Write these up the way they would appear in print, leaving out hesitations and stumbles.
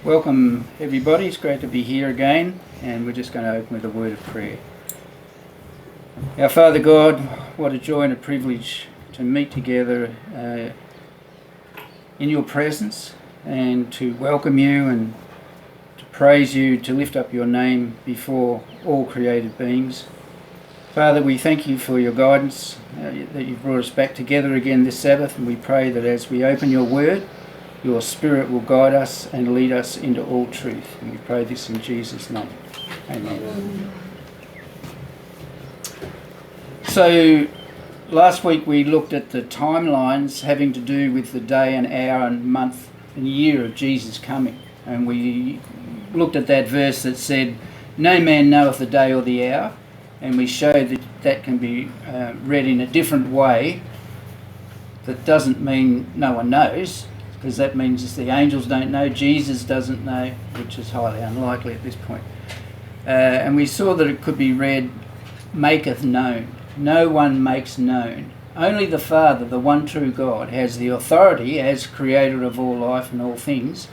Welcome everybody, it's great to be here again, and we're just going to open with a word of prayer. Our Father God, what a joy and a privilege to meet together in your presence and to welcome you and to praise you, to lift up your name before all created beings. Father, we thank you for your guidance, that you've brought us back together again this Sabbath, and we pray that as we open your word, your Spirit will guide us and lead us into all truth. And we pray this in Jesus' name. Amen. So, last week we looked at the timelines having to do with the day and hour and month and year of Jesus' coming. And we looked at that verse that said, "No man knoweth the day or the hour." And we showed that that can be read in a different way. That doesn't mean no one knows, because that means the angels don't know, Jesus doesn't know, which is highly unlikely at this point. And we saw that it could be read, maketh known. No one makes known. Only the Father, the one true God, has the authority as creator of all life and all things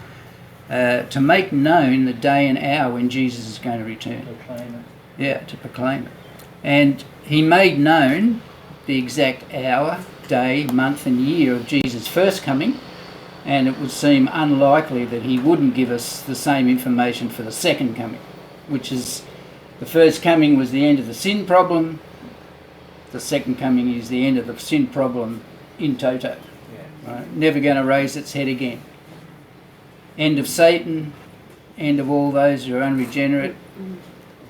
to make known the day and hour when Jesus is going to return. Proclaim it. Yeah, to proclaim it. And he made known the exact hour, day, month and year of Jesus' first coming, and it would seem unlikely that he wouldn't give us the same information for the second coming, which is the first coming was the end of the sin problem, the second coming is the end of the sin problem in toto. Yeah. Right? Never going to raise its head again. End of Satan, end of all those who are unregenerate,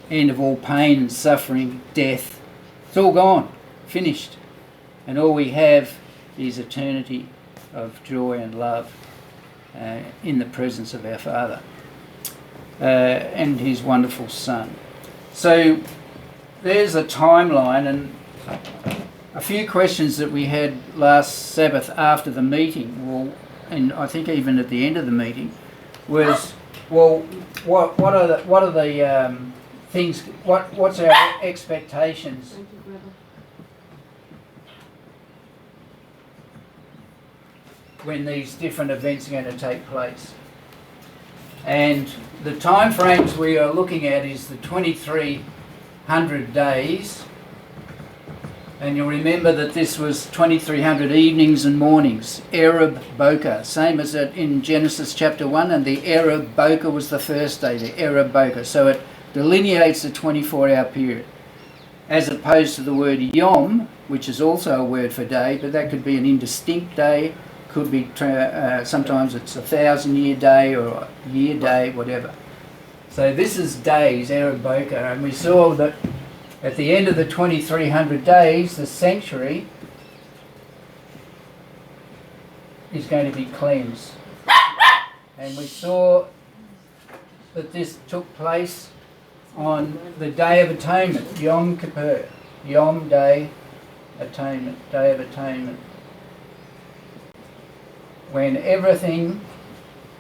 end of all pain and suffering, death. It's all gone, finished. And all we have is eternity of joy and love in the presence of our Father and his wonderful Son. So there's a timeline, and a few questions that we had last Sabbath after the meeting, and I think even at the end of the meeting, was, well, what are the things? What's our expectations? When these different events are going to take place. And the time frames we are looking at is the 2300 days. And you'll remember that this was 2300 evenings and mornings, Arab Boker, same as in Genesis chapter 1, and the Arab Boker was the first day, the Arab Boker. So it delineates the 24-hour period, as opposed to the word Yom, which is also a word for day, but that could be an indistinct day. Could be, sometimes it's 1,000-year day or a year day, whatever. So this is days, Arab Boker, and we saw that at the end of the 2300 days, the sanctuary is going to be cleansed. And we saw that this took place on the Day of Atonement, Yom Kippur, Yom Day Atonement, Day of Atonement, when everything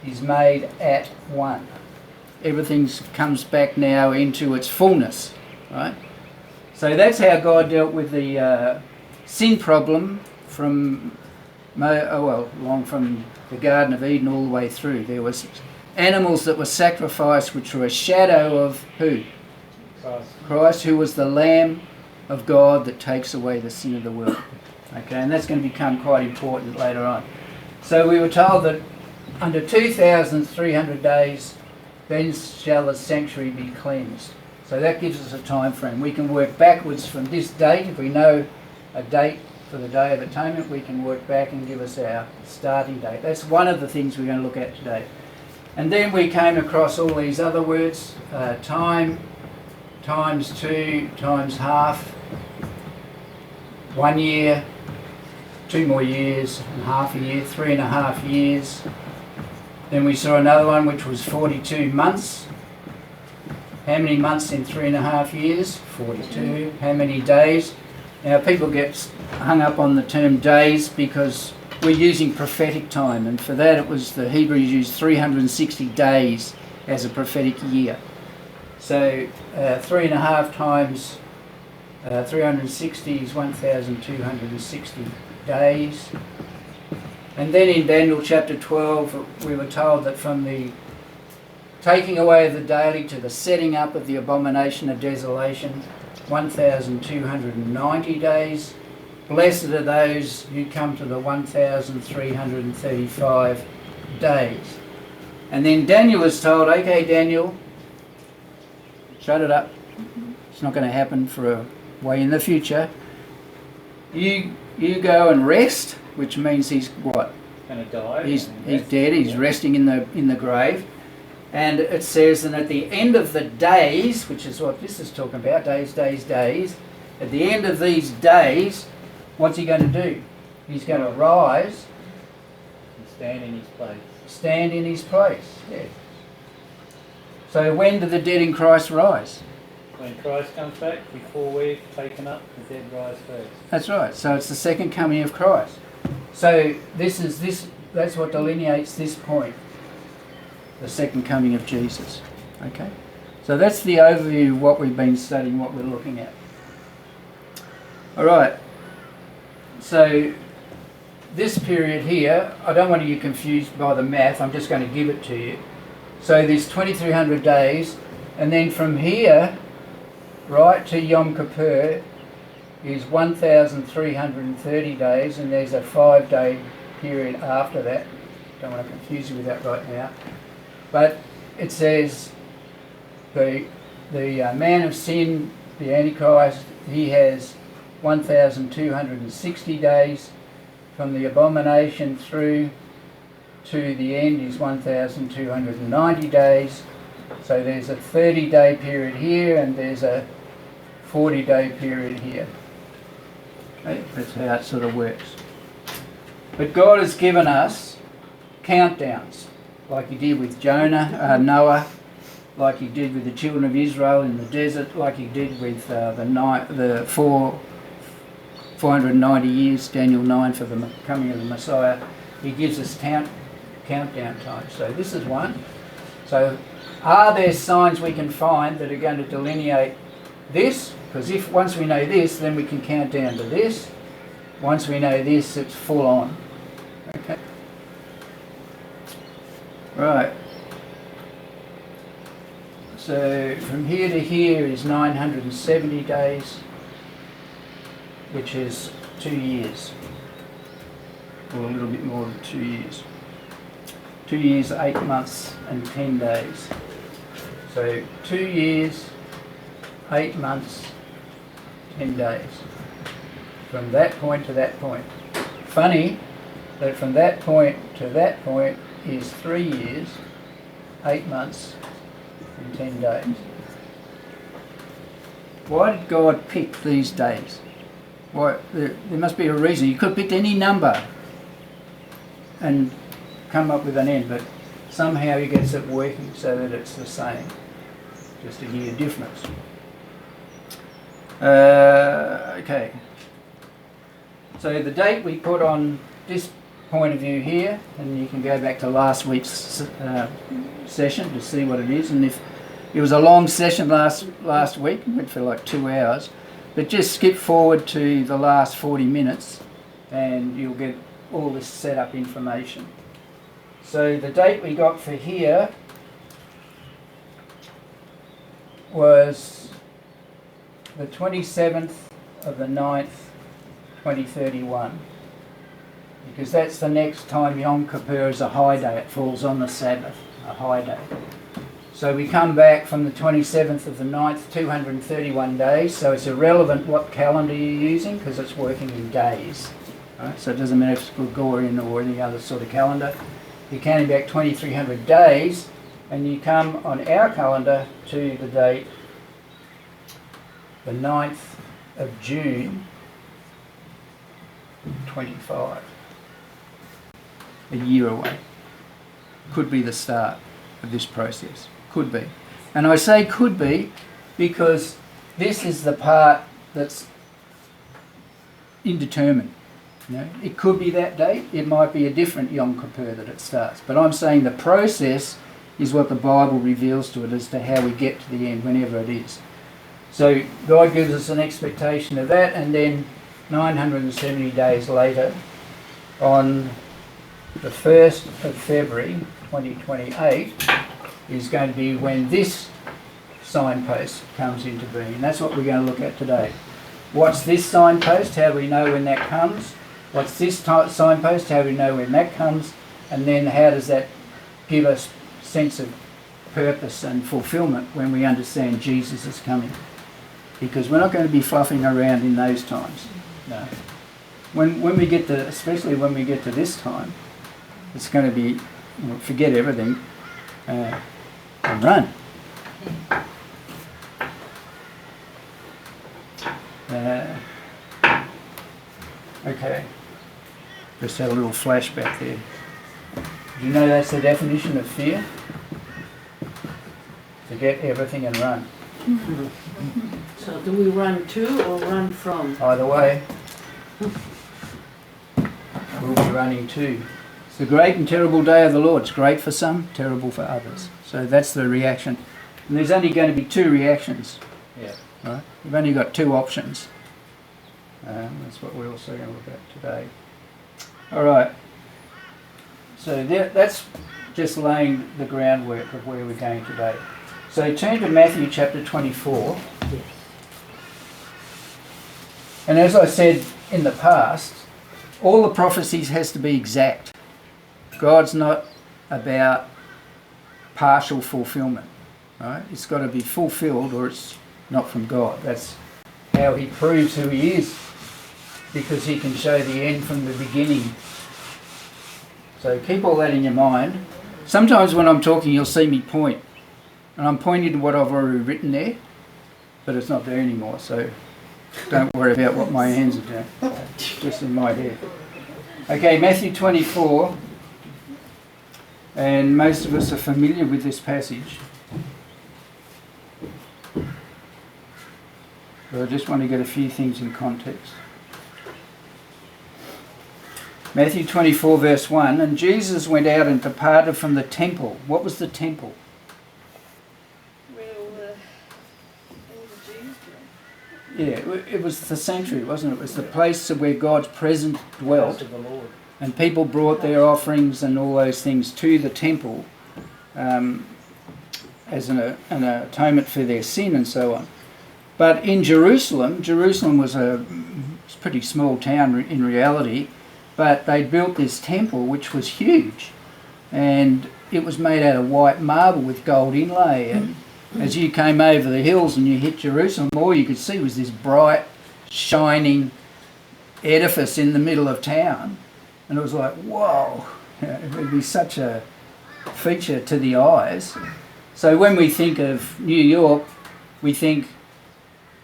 is made at one. Everything comes back now into its fullness, right? So that's how God dealt with the sin problem from along from the Garden of Eden all the way through. There was animals that were sacrificed which were a shadow of who? Christ, who was the Lamb of God that takes away the sin of the world. Okay, and that's going to become quite important later on. So we were told that under 2,300 days, then shall the sanctuary be cleansed. So that gives us a time frame. We can work backwards from this date. If we know a date for the Day of Atonement, we can work back and give us our starting date. That's one of the things we're going to look at today. And then we came across all these other words, time, times 2, times half, 1 year, 2 more years, and half a year, 3.5 years. Then we saw another one which was 42 months. How many months in 3.5 years? 42. How many days? Now people get hung up on the term days because we're using prophetic time, and for that it was the Hebrews used 360 days as a prophetic year. So 3.5 times 360 is 1,260 days. And then in Daniel chapter 12, we were told that from the taking away of the daily to the setting up of the abomination of desolation, 1,290 days. Blessed are those who come to the 1,335 days. And then Daniel was told, okay, Daniel, shut it up. It's not going to happen for a way in the future. You go and rest, which means he's what? Going to die. He's dead. He's resting in the grave. And it says, and at the end of the days, which is what this is talking about, days, at the end of these days, what's he going to do? He's going to rise. And stand in his place. Stand in his place, yeah. So when do the dead in Christ rise? When Christ comes back, before we're taken up, the dead rise first. That's right. So it's the second coming of Christ. So that's what delineates this point. The second coming of Jesus. Okay? So that's the overview of what we've been studying, what we're looking at. Alright. So this period here, I don't want you confused by the math, I'm just going to give it to you. So there's 2,300 days, and then from here right to Yom Kippur is 1,330 days, and there's a 5-day period after that. Don't want to confuse you with that right now. But it says the man of sin, the Antichrist, he has 1,260 days. From the abomination through to the end is 1,290 days. So there's a 30-day period here and there's a 40-day period here. Okay? That's how it sort of works. But God has given us countdowns, like he did with Noah, like he did with the children of Israel in the desert, like he did with the 490 years, Daniel 9, for the coming of the Messiah. He gives us countdown time. So this is one. So are there signs we can find that are going to delineate this? Because if once we know this, then we can count down to this. Once we know this, it's full on. Okay. Right. So from here to here is 970 days, which is 2 years, or a little bit more than 2 years. 2 years, 8 months and 10 days. So 2 years, 8 months, 10 days. From that point to that point. Funny that from that point to that point is 3 years, 8 months and 10 days. Why did God pick these days? Why, there must be a reason. You could have picked any number and come up with an end, but somehow he gets it working so that it's the same, just a year difference. Okay. So the date we put on this point of view here, and you can go back to last week's session to see what it is. And if it was a long session last week, it went for like 2 hours, but just skip forward to the last 40 minutes and you'll get all this setup information. So the date we got for here was the 27th of the 9th, 2031. Because that's the next time Yom Kippur is a high day. It falls on the Sabbath, a high day. So we come back from the 27th of the 9th, 231 days. So it's irrelevant what calendar you're using because it's working in days. Right? So it doesn't matter if it's Gregorian or any other sort of calendar. You're counting back 2,300 days and you come on our calendar to the date, the 9th of June, 25. A year away. Could be the start of this process. Could be. And I say could be because this is the part that's indeterminate. You know, it could be that date, it might be a different Yom Kippur that it starts. But I'm saying the process is what the Bible reveals to it as to how we get to the end, whenever it is. So God gives us an expectation of that, and then 970 days later, on the 1st of February 2028 is going to be when this signpost comes into being. And that's what we're going to look at today. What's this signpost? How do we know when that comes? What's this signpost? How do we know when that comes? And then how does that give us sense of purpose and fulfillment when we understand Jesus is coming? Because we're not going to be fluffing around in those times. No. When we get to, especially when we get to this time, it's going to be, forget everything and run. Okay. Just had a little flashback there. Do you know that's the definition of fear? Forget everything and run. So do we run to or run from? Either way, we'll be running to. It's the great and terrible day of the Lord. It's great for some, terrible for others. So that's the reaction. And there's only going to be two reactions. Yeah. Right? You've only got two options. That's what we're also going to look at today. All right. So that's just laying the groundwork of where we're going today. So turn to Matthew chapter 24. Yes. And as I said in the past, all the prophecies has to be exact. God's not about partial fulfillment. Right? It's got to be fulfilled or it's not from God. That's how he proves who he is, because he can show the end from the beginning. So keep all that in your mind. Sometimes when I'm talking you'll see me point, and I'm pointing to what I've already written there, but it's not there anymore, so don't worry about what my hands are doing. It's just in my head. Okay, Matthew 24, and most of us are familiar with this passage. But I just want to get a few things in context. Matthew 24 verse 1, and Jesus went out and departed from the temple. What was the temple? Yeah, it was the sanctuary, wasn't it? It was the place where God's presence dwelt. Of the Lord. And people brought their offerings and all those things to the temple as an atonement for their sin and so on. But in Jerusalem was a pretty small town in reality, but they built this temple which was huge, and it was made out of white marble with gold inlay. And as you came over the hills and you hit Jerusalem, all you could see was this bright, shining edifice in the middle of town. And it was like, whoa, it would be such a feature to the eyes. So when we think of New York, we think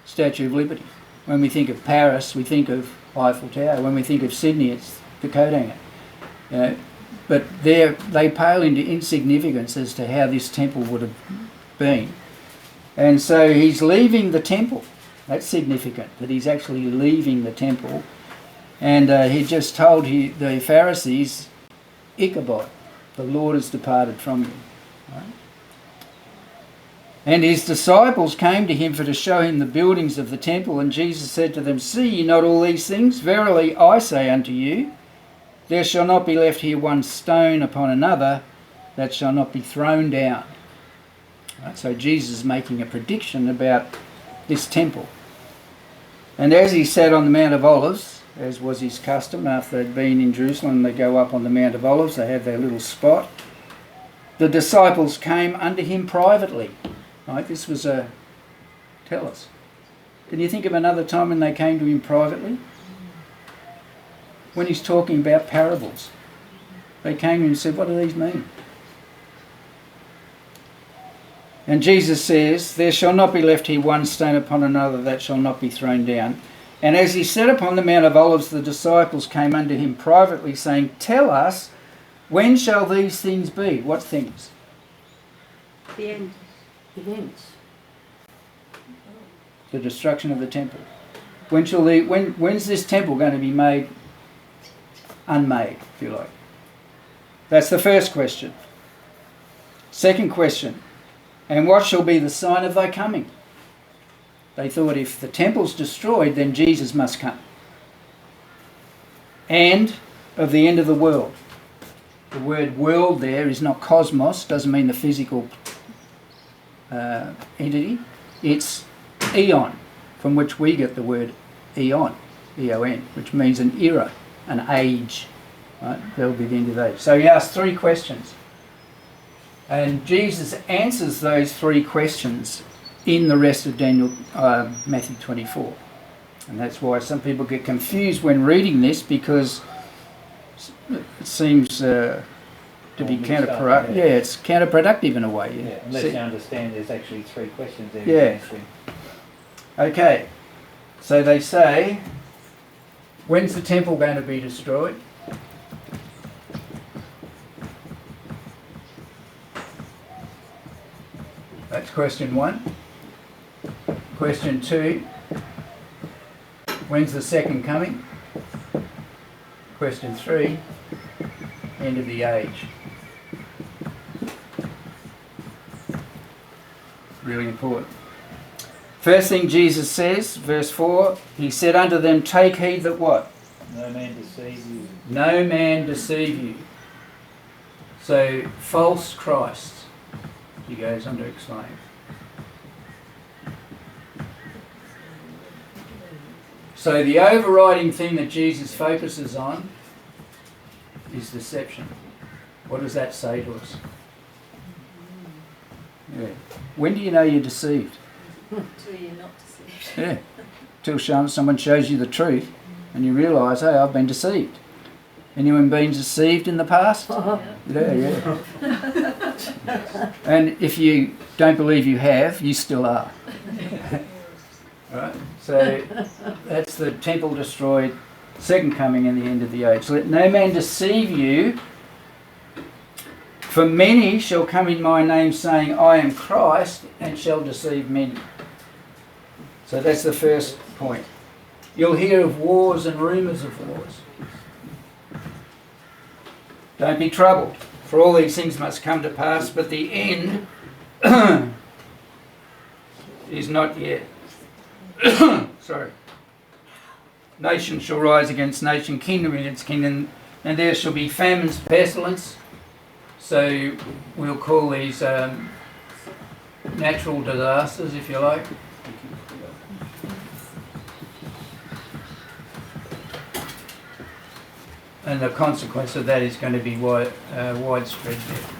Statue of Liberty. When we think of Paris, we think of Eiffel Tower. When we think of Sydney, it's the coat hanger. But they pale into insignificance as to how this temple would have been. And so he's leaving the temple. That's significant, that he's actually leaving the temple. And he just told the Pharisees, Ichabod, the Lord has departed from you. Right? And his disciples came to him for to show him the buildings of the temple. And Jesus said to them, see ye not all these things? Verily I say unto you, there shall not be left here one stone upon another that shall not be thrown down. Right? So Jesus is making a prediction about this temple. And as he sat on the Mount of Olives, as was his custom, after they'd been in Jerusalem, they go up on the Mount of Olives, they have their little spot. The disciples came unto him privately. Right, this was tell us. Can you think of another time when they came to him privately? When he's talking about parables. They came to him and said, what do these mean? And Jesus says, there shall not be left here one stone upon another that shall not be thrown down. And as he sat upon the Mount of Olives, the disciples came unto him privately, saying, tell us, when shall these things be? What things? The end. Events. The destruction of the temple. When's this temple going to be made unmade, if you like? That's the first question. Second question, and what shall be the sign of thy coming? They thought if the temple's destroyed, then Jesus must come. And of the end of the world. The word world there is not cosmos, doesn't mean the physical entity. It's eon, from which we get the word eon, E-O-N, which means an era, an age. Right? That'll be the end of the age. So he asked 3 questions. And Jesus answers those 3 questions in the rest of Matthew 24. And that's why some people get confused when reading this, because it seems to be counterproductive. Yeah, it's counterproductive in a way. Yeah, unless you understand there's actually 3 questions there. Yeah. Okay. So they say, when's the temple going to be destroyed? That's question 1. Question 2, when's the second coming? Question 3, end of the age. Really important. First thing Jesus says, verse 4, he said unto them, take heed that what? No man deceive you. No man deceive you. So, false Christs, he goes on to explain. So the overriding thing that Jesus focuses on is deception. What does that say to us? Yeah. When do you know you're deceived? Until you're not deceived. Yeah. Till someone shows you the truth and you realise, hey, I've been deceived. Anyone been deceived in the past? Yeah. And if you don't believe you have, you still are. Right? So that's the temple destroyed, second coming and the end of the age. Let no man deceive you, for many shall come in my name saying, I am Christ, and shall deceive many. So that's the first point. You'll hear of wars and rumours of wars. Don't be troubled, for all these things must come to pass, but the end is not yet. Sorry. Nation shall rise against nation, kingdom against kingdom, and there shall be famines, pestilence. So we'll call these natural disasters, if you like. And the consequence of that is going to be widespread death.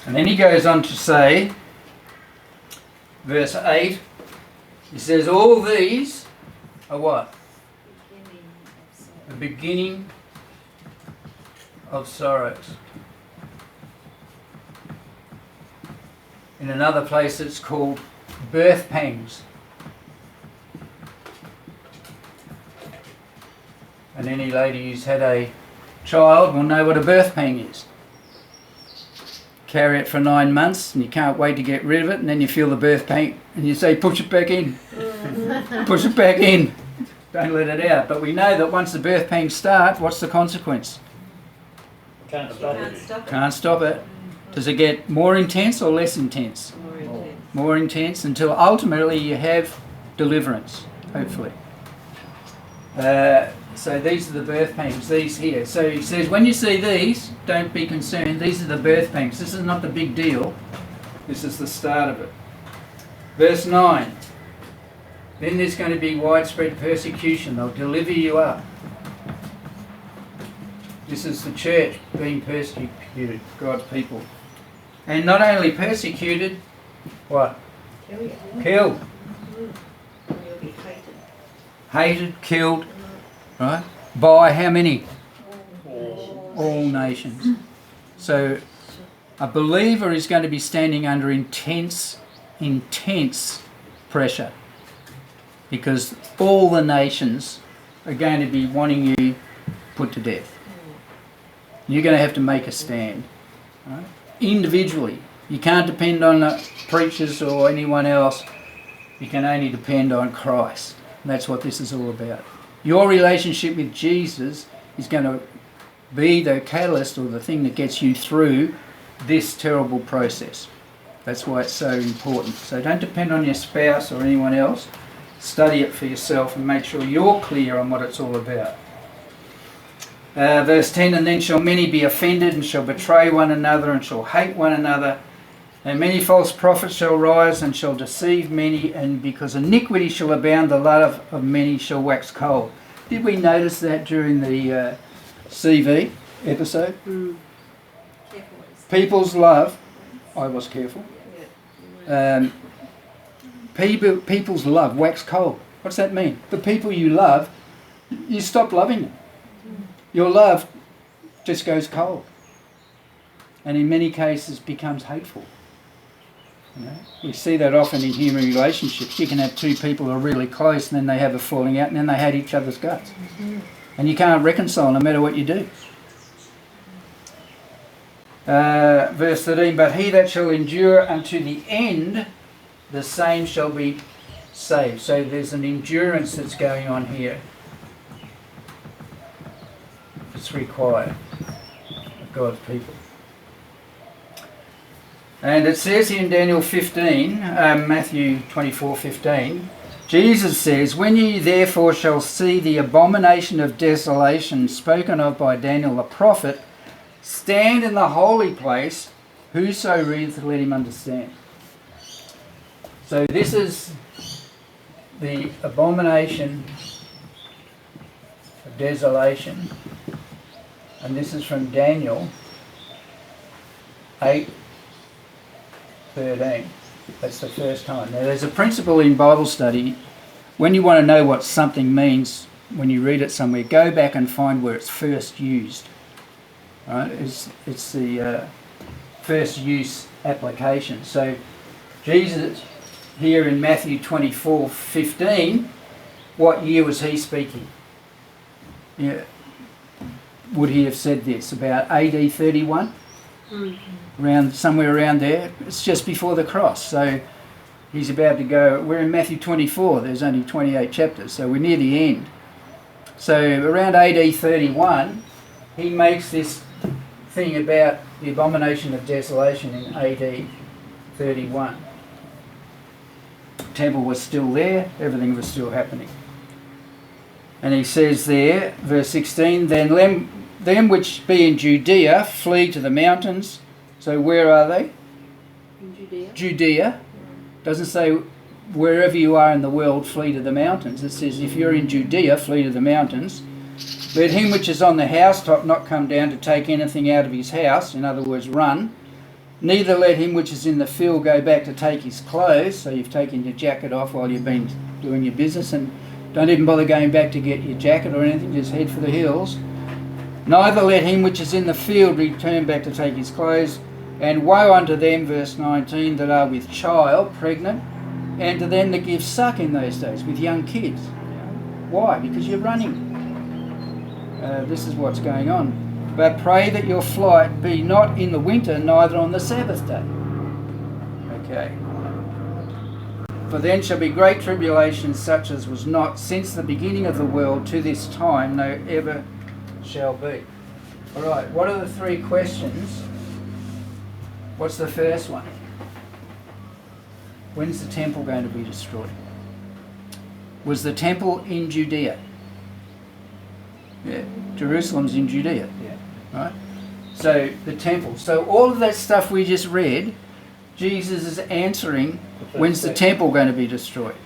And then he goes on to say, verse 8, he says, all these are what? The beginning of sorrows. In another place it's called birth pangs. And any lady who's had a child will know what a birth pang is. Carry it for 9 months and you can't wait to get rid of it, and then you feel the birth pain and you say push it back in. Push it back in. Don't let it out. But we know that once the birth pangs start, what's the consequence? Can't stop it. Can't stop it. Does it get more intense or less intense? More intense. More intense, until ultimately you have deliverance, hopefully. So these are the birth pangs, these here. So he says, when you see these, don't be concerned. These are the birth pangs. This is not the big deal. This is the start of it. Verse 9. Then there's going to be widespread persecution. They'll deliver you up. This is the church being persecuted, God's people. And not only persecuted, what? Killed. You'll be hated. Hated, killed, right? By how many? All nations. So a believer is going to be standing under intense pressure, because all the nations are going to be wanting you put to death. You're going to have to make a stand, right? Individually. You can't depend on the preachers or anyone else. You can only depend on Christ. And that's what this is all about. Your relationship with Jesus is going to be the catalyst or the thing that gets you through this terrible process. That's why it's so important. So don't depend on your spouse or anyone else. Study it for yourself and make sure you're clear on what it's all about. Verse 10, and then shall many be offended and shall betray one another and shall hate one another. And many false prophets shall rise and shall deceive many, and because iniquity shall abound, the love of many shall wax cold. Did we notice that during the CV episode? Mm. Careful what you say. People's love, I was careful, people's love wax cold. What's that mean? The people you love, you stop loving them. Your love just goes cold. And in many cases becomes hateful. You know? We see that often in human relationships. You can have two people who are really close and then they have a falling out and then they hate each other's guts. And you can't reconcile no matter what you do. Verse 13, but he that shall endure unto the end, the same shall be saved. So there's an endurance that's going on here. It's required of God's people. And it says in Daniel 15, Matthew 24:15, Jesus says, when ye therefore shall see the abomination of desolation spoken of by Daniel the prophet, stand in the holy place, whoso readeth, let him understand. So this is the abomination of desolation, and this is from Daniel 8:13. That's the first time. Now there's a principle in Bible study, when you want to know what something means, when you read it somewhere, go back and find where it's first used. Right? It's the first use application. So Jesus here in Matthew 24:15, what year was he speaking? Yeah. Would he have said this about AD 31? Around somewhere around there. It's just before the cross. So he's about to go. We're in Matthew 24. There's only 28 chapters, so we're near the end. So around AD 31, he makes this thing about the abomination of desolation in AD 31. The temple was still there. Everything was still happening. And he says there, verse 16, then them which be in Judea flee to the mountains. So where are they? In Judea. Judea. Doesn't say wherever you are in the world, flee to the mountains. It says if you're in Judea, flee to the mountains. Let him which is on the housetop not come down to take anything out of his house, in other words, run. Neither let him which is in the field go back to take his clothes. So you've taken your jacket off while you've been doing your business, and don't even bother going back to get your jacket or anything, just head for the hills. Neither let him which is in the field return back to take his clothes. And woe unto them, verse 19, that are with child, pregnant, and to them that give suck in those days, with young kids. Why? Because you're running. This is what's going on. But pray that your flight be not in the winter, neither on the Sabbath day. Okay. For then shall be great tribulation, such as was not since the beginning of the world to this time, no ever shall be. All right, what are the three questions? What's the first one? When's the temple going to be destroyed? Was the temple in Judea? Yeah, Jerusalem's in Judea. Yeah. Right? So the temple. So all of that stuff we just read, Jesus is answering, when's the temple going to be destroyed?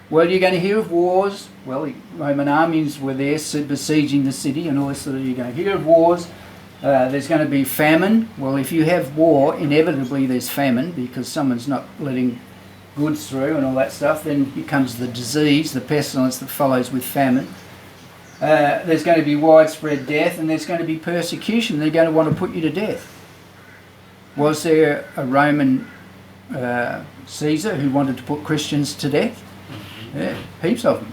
Well, you're going to hear of wars. Well, the Roman armies were there besieging the city and all this sort of, you're going to hear of wars. There's going to be famine. Well, if you have war, inevitably there's famine because someone's not letting goods through and all that stuff. Then becomes the disease, the pestilence that follows with famine. There's going to be widespread death, and there's going to be persecution. They're going to want to put you to death. Was there a Roman Caesar who wanted to put Christians to death? Yeah, heaps of them.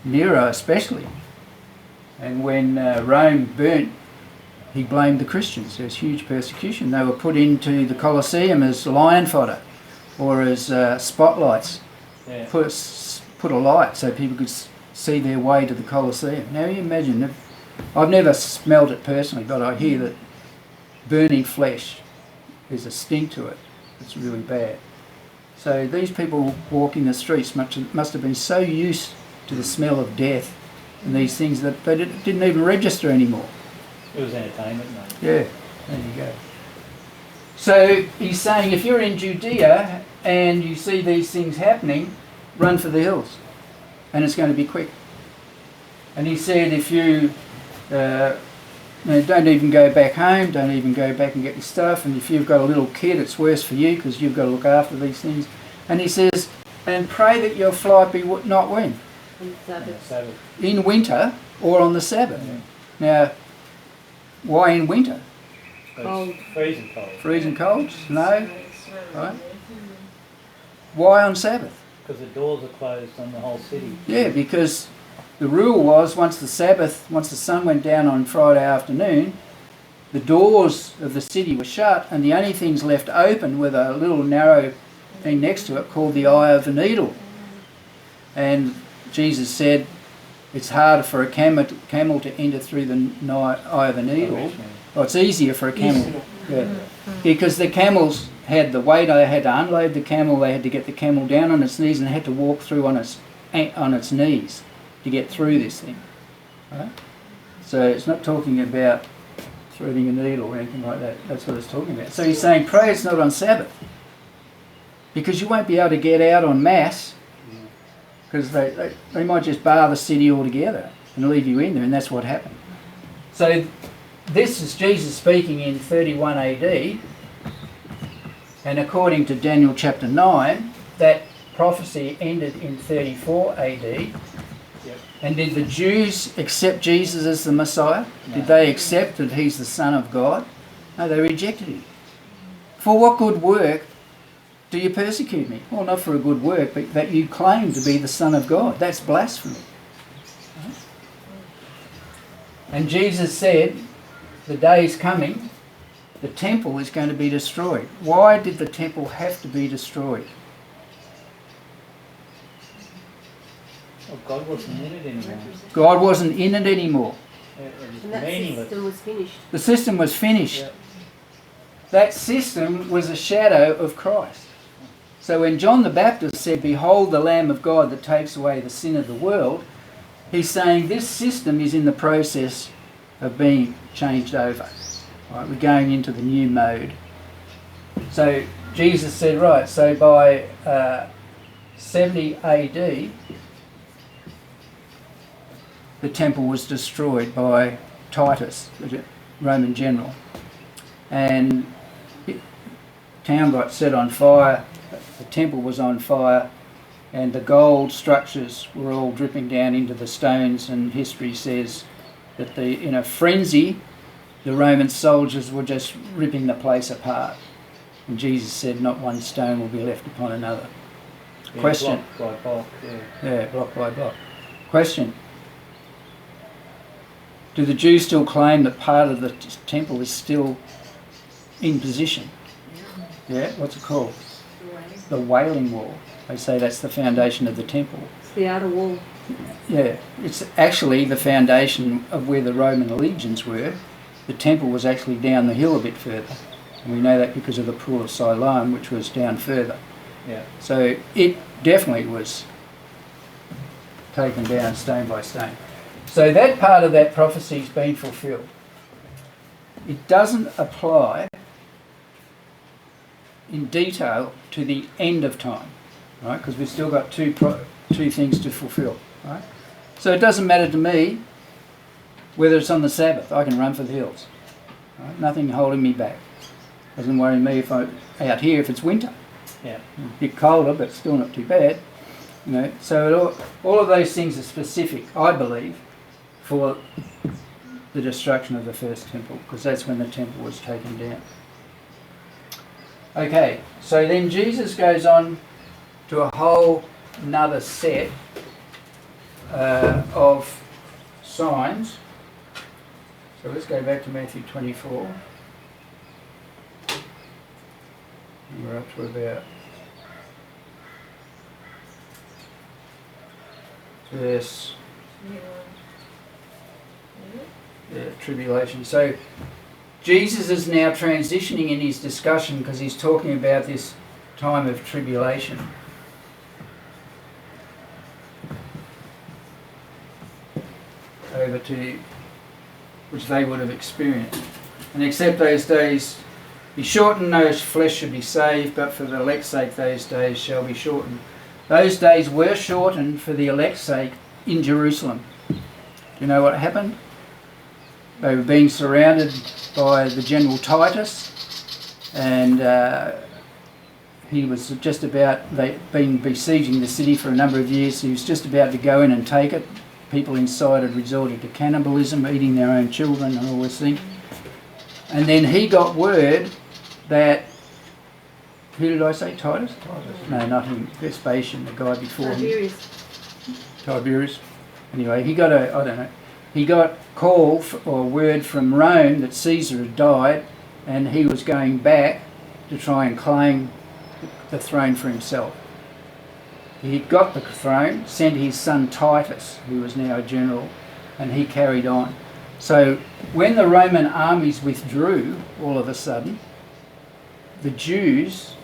Nero especially. And when Rome burnt, he blamed the Christians. There was huge persecution. They were put into the Colosseum as lion fodder or as spotlights. Yeah. Put a light so people could see their way to the Colosseum. Now you imagine, I've never smelled it personally, but I hear that burning flesh, there's a stink to it. It's really bad. So these people walking the streets must have been so used to the smell of death and these things that they didn't even register anymore. It was entertainment, mate. Yeah, there you go. So he's saying if you're in Judea and you see these things happening, run for the hills. And it's going to be quick. And he said if you don't even go back home, don't even go back and get your stuff, and if you've got a little kid, it's worse for you because you've got to look after these things. And he says, and pray that your flight be not when? Sabbath. In winter or on the Sabbath. Yeah. Now, why in winter? Cold. It's freezing cold. Freezing cold? No. Right. Why on Sabbath? Because the doors are closed on the whole city. Yeah, because the rule was once the sun went down on Friday afternoon, the doors of the city were shut and the only things left open were the little narrow thing next to it called the eye of the needle. And Jesus said it's harder for a camel to enter through the eye of the needle. Well, it's easier for a camel. Yeah. Because the camels had the weight, they had to unload the camel, they had to get the camel down on its knees and had to walk through on its knees to get through this thing. Right? So it's not talking about threading a needle or anything like that. That's what it's talking about. So he's saying pray it's not on Sabbath. Because you won't be able to get out en masse because they might just bar the city altogether and leave you in there, and that's what happened. So this is Jesus speaking in 31 AD, and according to Daniel chapter 9, that prophecy ended in 34 AD. Yep. And did the Jews accept Jesus as the Messiah? No. Did they accept that he's the Son of God? No, they rejected him. For what good work do you persecute me? Well, not for a good work, but that you claim to be the Son of God. That's blasphemy. Right? And Jesus said, the day is coming, the temple is going to be destroyed. Why did the temple have to be destroyed? Well, God wasn't in it anymore. God wasn't in it anymore. It was And that meaningless. system was finished. The system was finished. Yep. That system was a shadow of Christ. So when John the Baptist said, behold the Lamb of God that takes away the sin of the world, he's saying this system is in the process of being changed over. Right, we're going into the new mode. So Jesus said, right, so by 70 AD, the temple was destroyed by Titus, the Roman general. And the town got set on fire, the temple was on fire, and the gold structures were all dripping down into the stones, and history says that in a frenzy, the Roman soldiers were just ripping the place apart. And Jesus said, not one stone will be left upon another. Yeah, Question. Block by block, yeah. Yeah, block by block. Question. Do the Jews still claim that part of the temple is still in position? Yeah, what's it called? The Wailing Wall. They say that's the foundation of the temple. It's the outer wall. Yeah, it's actually the foundation of where the Roman legions were. The temple was actually down the hill a bit further. And we know that because of the pool of Siloam, which was down further. Yeah. So it definitely was taken down stone by stone. So that part of that prophecy has been fulfilled. It doesn't apply in detail to the end of time, right? Because we've still got two things to fulfill, right? So it doesn't matter to me whether it's on the Sabbath. I can run for the hills. Right? Nothing holding me back. Doesn't worry me if I'm out here if it's winter. Yeah. A bit colder, but still not too bad. You know, so all of those things are specific, I believe, for the destruction of the first temple, because that's when the temple was taken down. Okay, so then Jesus goes on to a whole another set of signs. So let's go back to Matthew 24. We're up to about verse tribulation. So Jesus is now transitioning in his discussion because he's talking about this time of tribulation. Over to which they would have experienced. And except those days be shortened, no flesh should be saved, but for the elect's sake those days shall be shortened. Those days were shortened for the elect's sake in Jerusalem. You know what happened? They were being surrounded by the general Titus, and he was just about, they'd been besieging the city for a number of years, so he was just about to go in and take it. People inside had resorted to cannibalism, eating their own children and all this thing. And then he got word that, who did I say, Titus? No, not him, Vespasian, the guy before him. Tiberius. Anyway, he got call or word from Rome that Caesar had died and he was going back to try and claim the throne for himself. He got the throne, sent his son Titus, who was now a general, and he carried on. So when the Roman armies withdrew, all of a sudden, the Jews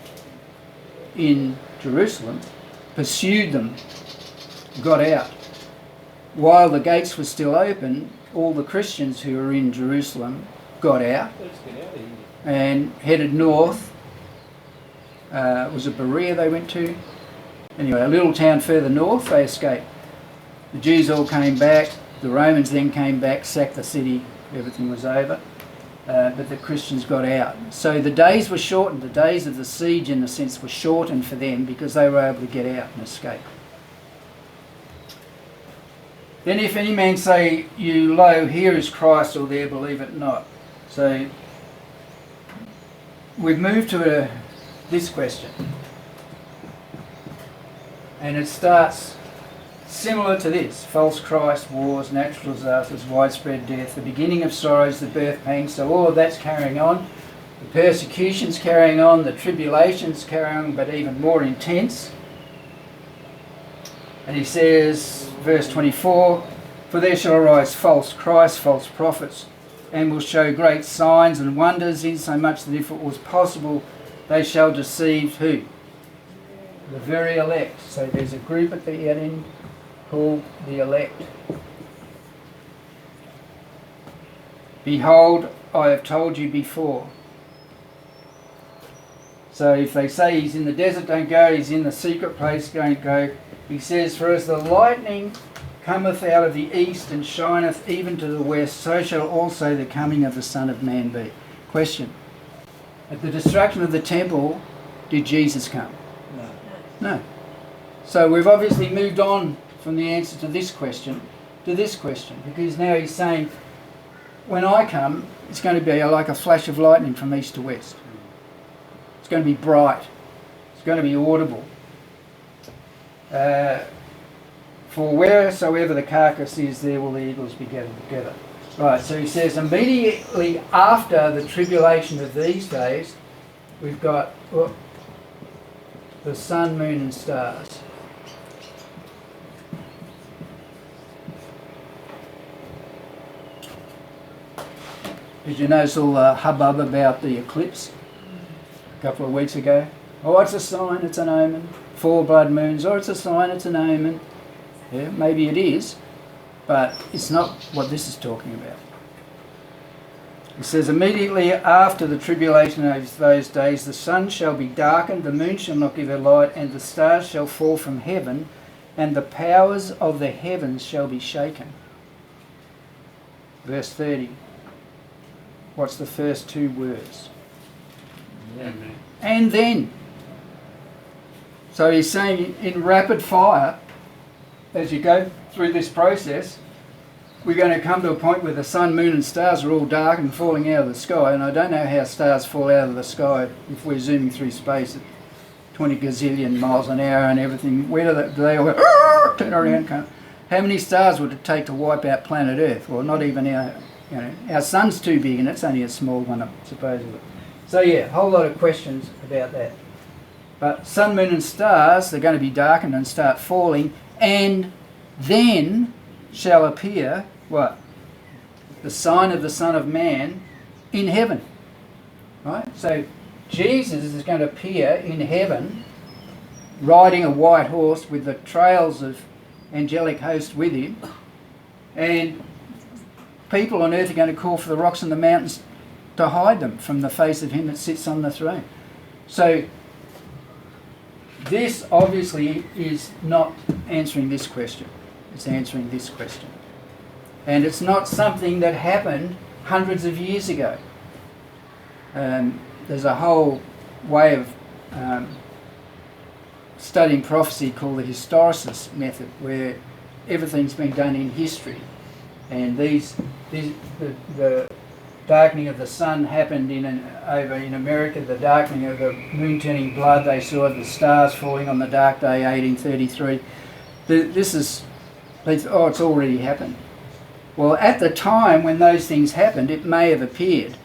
in Jerusalem pursued them, got out. While the gates were still open, all the Christians who were in Jerusalem got out and headed north. Was it Berea they went to? Anyway, a little town further north, they escaped. The Jews all came back. The Romans then came back, sacked the city. Everything was over. But the Christians got out. So the days were shortened. The days of the siege, in a sense, were shortened for them because they were able to get out and escape. Then if any man say, you lo, here is Christ, or there, believe it not. So we've moved to this question. And it starts similar to this: false Christ, wars, natural disasters, widespread death, the beginning of sorrows, the birth pangs. So all of that's carrying on. The persecution's carrying on, the tribulation's carrying on, but even more intense. And he says, verse 24, for there shall arise false Christs, false prophets, and will show great signs and wonders, insomuch that if it was possible, they shall deceive who? The very elect. So there's a group at the end called the elect. Behold, I have told you before. So if they say he's in the desert, don't go. He's in the secret place, don't go. He says, for as the lightning cometh out of the east and shineth even to the west, so shall also the coming of the Son of Man be. Question. At the destruction of the temple, did Jesus come? No. So we've obviously moved on from the answer to this question, because now he's saying, when I come, it's going to be like a flash of lightning from east to west. It's going to be bright. It's going to be audible. For wheresoever the carcass is, there will the eagles be gathered together. Right, so he says, immediately after the tribulation of these days, we've got the sun, moon and stars. Did you notice all the hubbub about the eclipse a couple of weeks ago? Oh, it's a sign, it's an omen. 4 blood moons, oh, it's a sign, it's an omen. Yeah, maybe it is, but it's not what this is talking about. It says, immediately after the tribulation of those days, the sun shall be darkened, the moon shall not give her light, and the stars shall fall from heaven, and the powers of the heavens shall be shaken. Verse 30. What's the first 2 words? Amen. And then. So he's saying in rapid fire, as you go through this process, we're going to come to a point where the sun, moon and stars are all dark and falling out of the sky. And I don't know how stars fall out of the sky if we're zooming through space at 20 gazillion miles an hour and everything. Where do they all go, turn around, come? How many stars would it take to wipe out planet Earth? Well, not even our sun's too big and it's only a small one, supposedly. So yeah, a whole lot of questions about that. But sun, moon and stars, they're going to be darkened and start falling, and then shall appear, what? The sign of the Son of Man in heaven. Right? So Jesus is going to appear in heaven riding a white horse with the trails of angelic hosts with him, and people on earth are going to call for the rocks and the mountains to hide them from the face of him that sits on the throne. So this obviously is not answering this question. It's answering this question. And it's not something that happened hundreds of years ago. There's a whole way of studying prophecy called the historicist method, where everything's been done in history. And the darkening of the sun happened over in America, the darkening of the moon turning blood. They saw the stars falling on the dark day, 1833. It's already happened. Well, at the time when those things happened, it may have appeared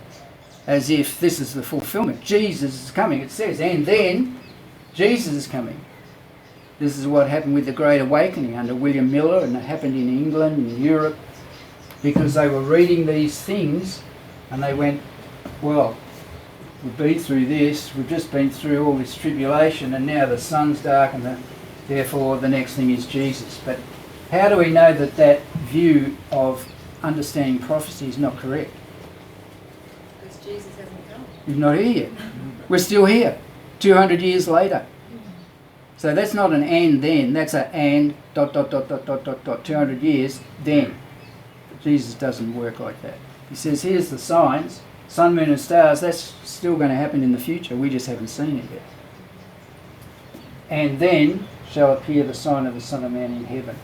as if this is the fulfillment. Jesus is coming, it says, and then Jesus is coming. This is what happened with the Great Awakening under William Miller, and it happened in England and Europe, because they were reading these things and they went, well, we've been through this, we've just been through all this tribulation, and now the sun's dark, and therefore the next thing is Jesus. But how do we know that that view of understanding prophecy is not correct? Because Jesus hasn't come. He's not here yet. We're still here, 200 years later. So that's not an and then, that's a and ... 200 years then. Jesus doesn't work like that. He says, here's the signs, sun, moon and stars, that's still going to happen in the future, we just haven't seen it yet. And then shall appear the sign of the Son of Man in heaven.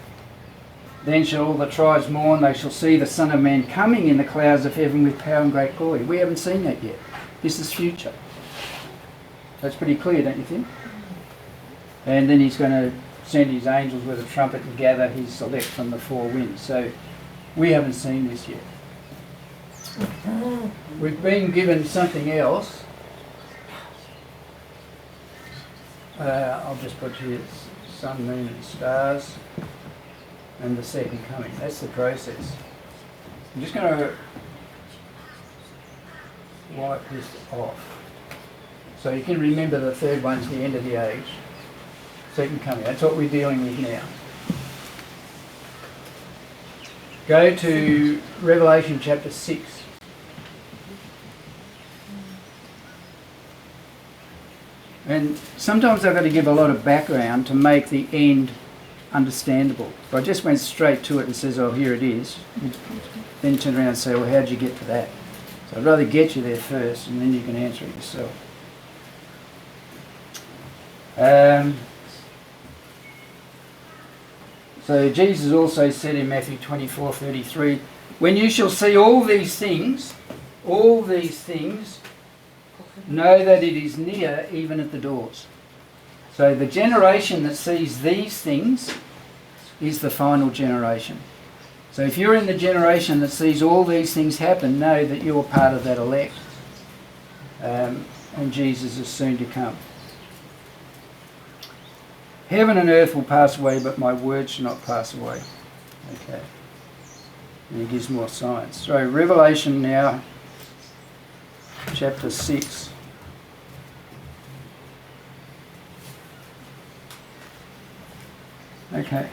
Then shall all the tribes mourn, they shall see the Son of Man coming in the clouds of heaven with power and great glory. We haven't seen that yet. This is future. That's pretty clear, don't you think? And then he's going to send his angels with a trumpet and gather his elect from the four winds. So we haven't seen this yet. We've been given something else. I'll just put here sun, moon and stars and the second coming. That's the process. I'm just going to wipe this off. So you can remember the third one's the end of the age. Second coming. That's what we're dealing with now. Go to Revelation chapter 6. And sometimes I've got to give a lot of background to make the end understandable. If I just went straight to it and says, oh, here it is, then turn around and say, well, how did you get to that? So I'd rather get you there first and then you can answer it yourself. So Jesus also said in Matthew 24:33, when you shall see all these things, know that it is near, even at the doors. So the generation that sees these things is the final generation. So if you're in the generation that sees all these things happen, know that you're part of that elect. And Jesus is soon to come. Heaven and earth will pass away, but my word shall not pass away. Okay. And he gives more signs. So Revelation now, chapter 6. Okay.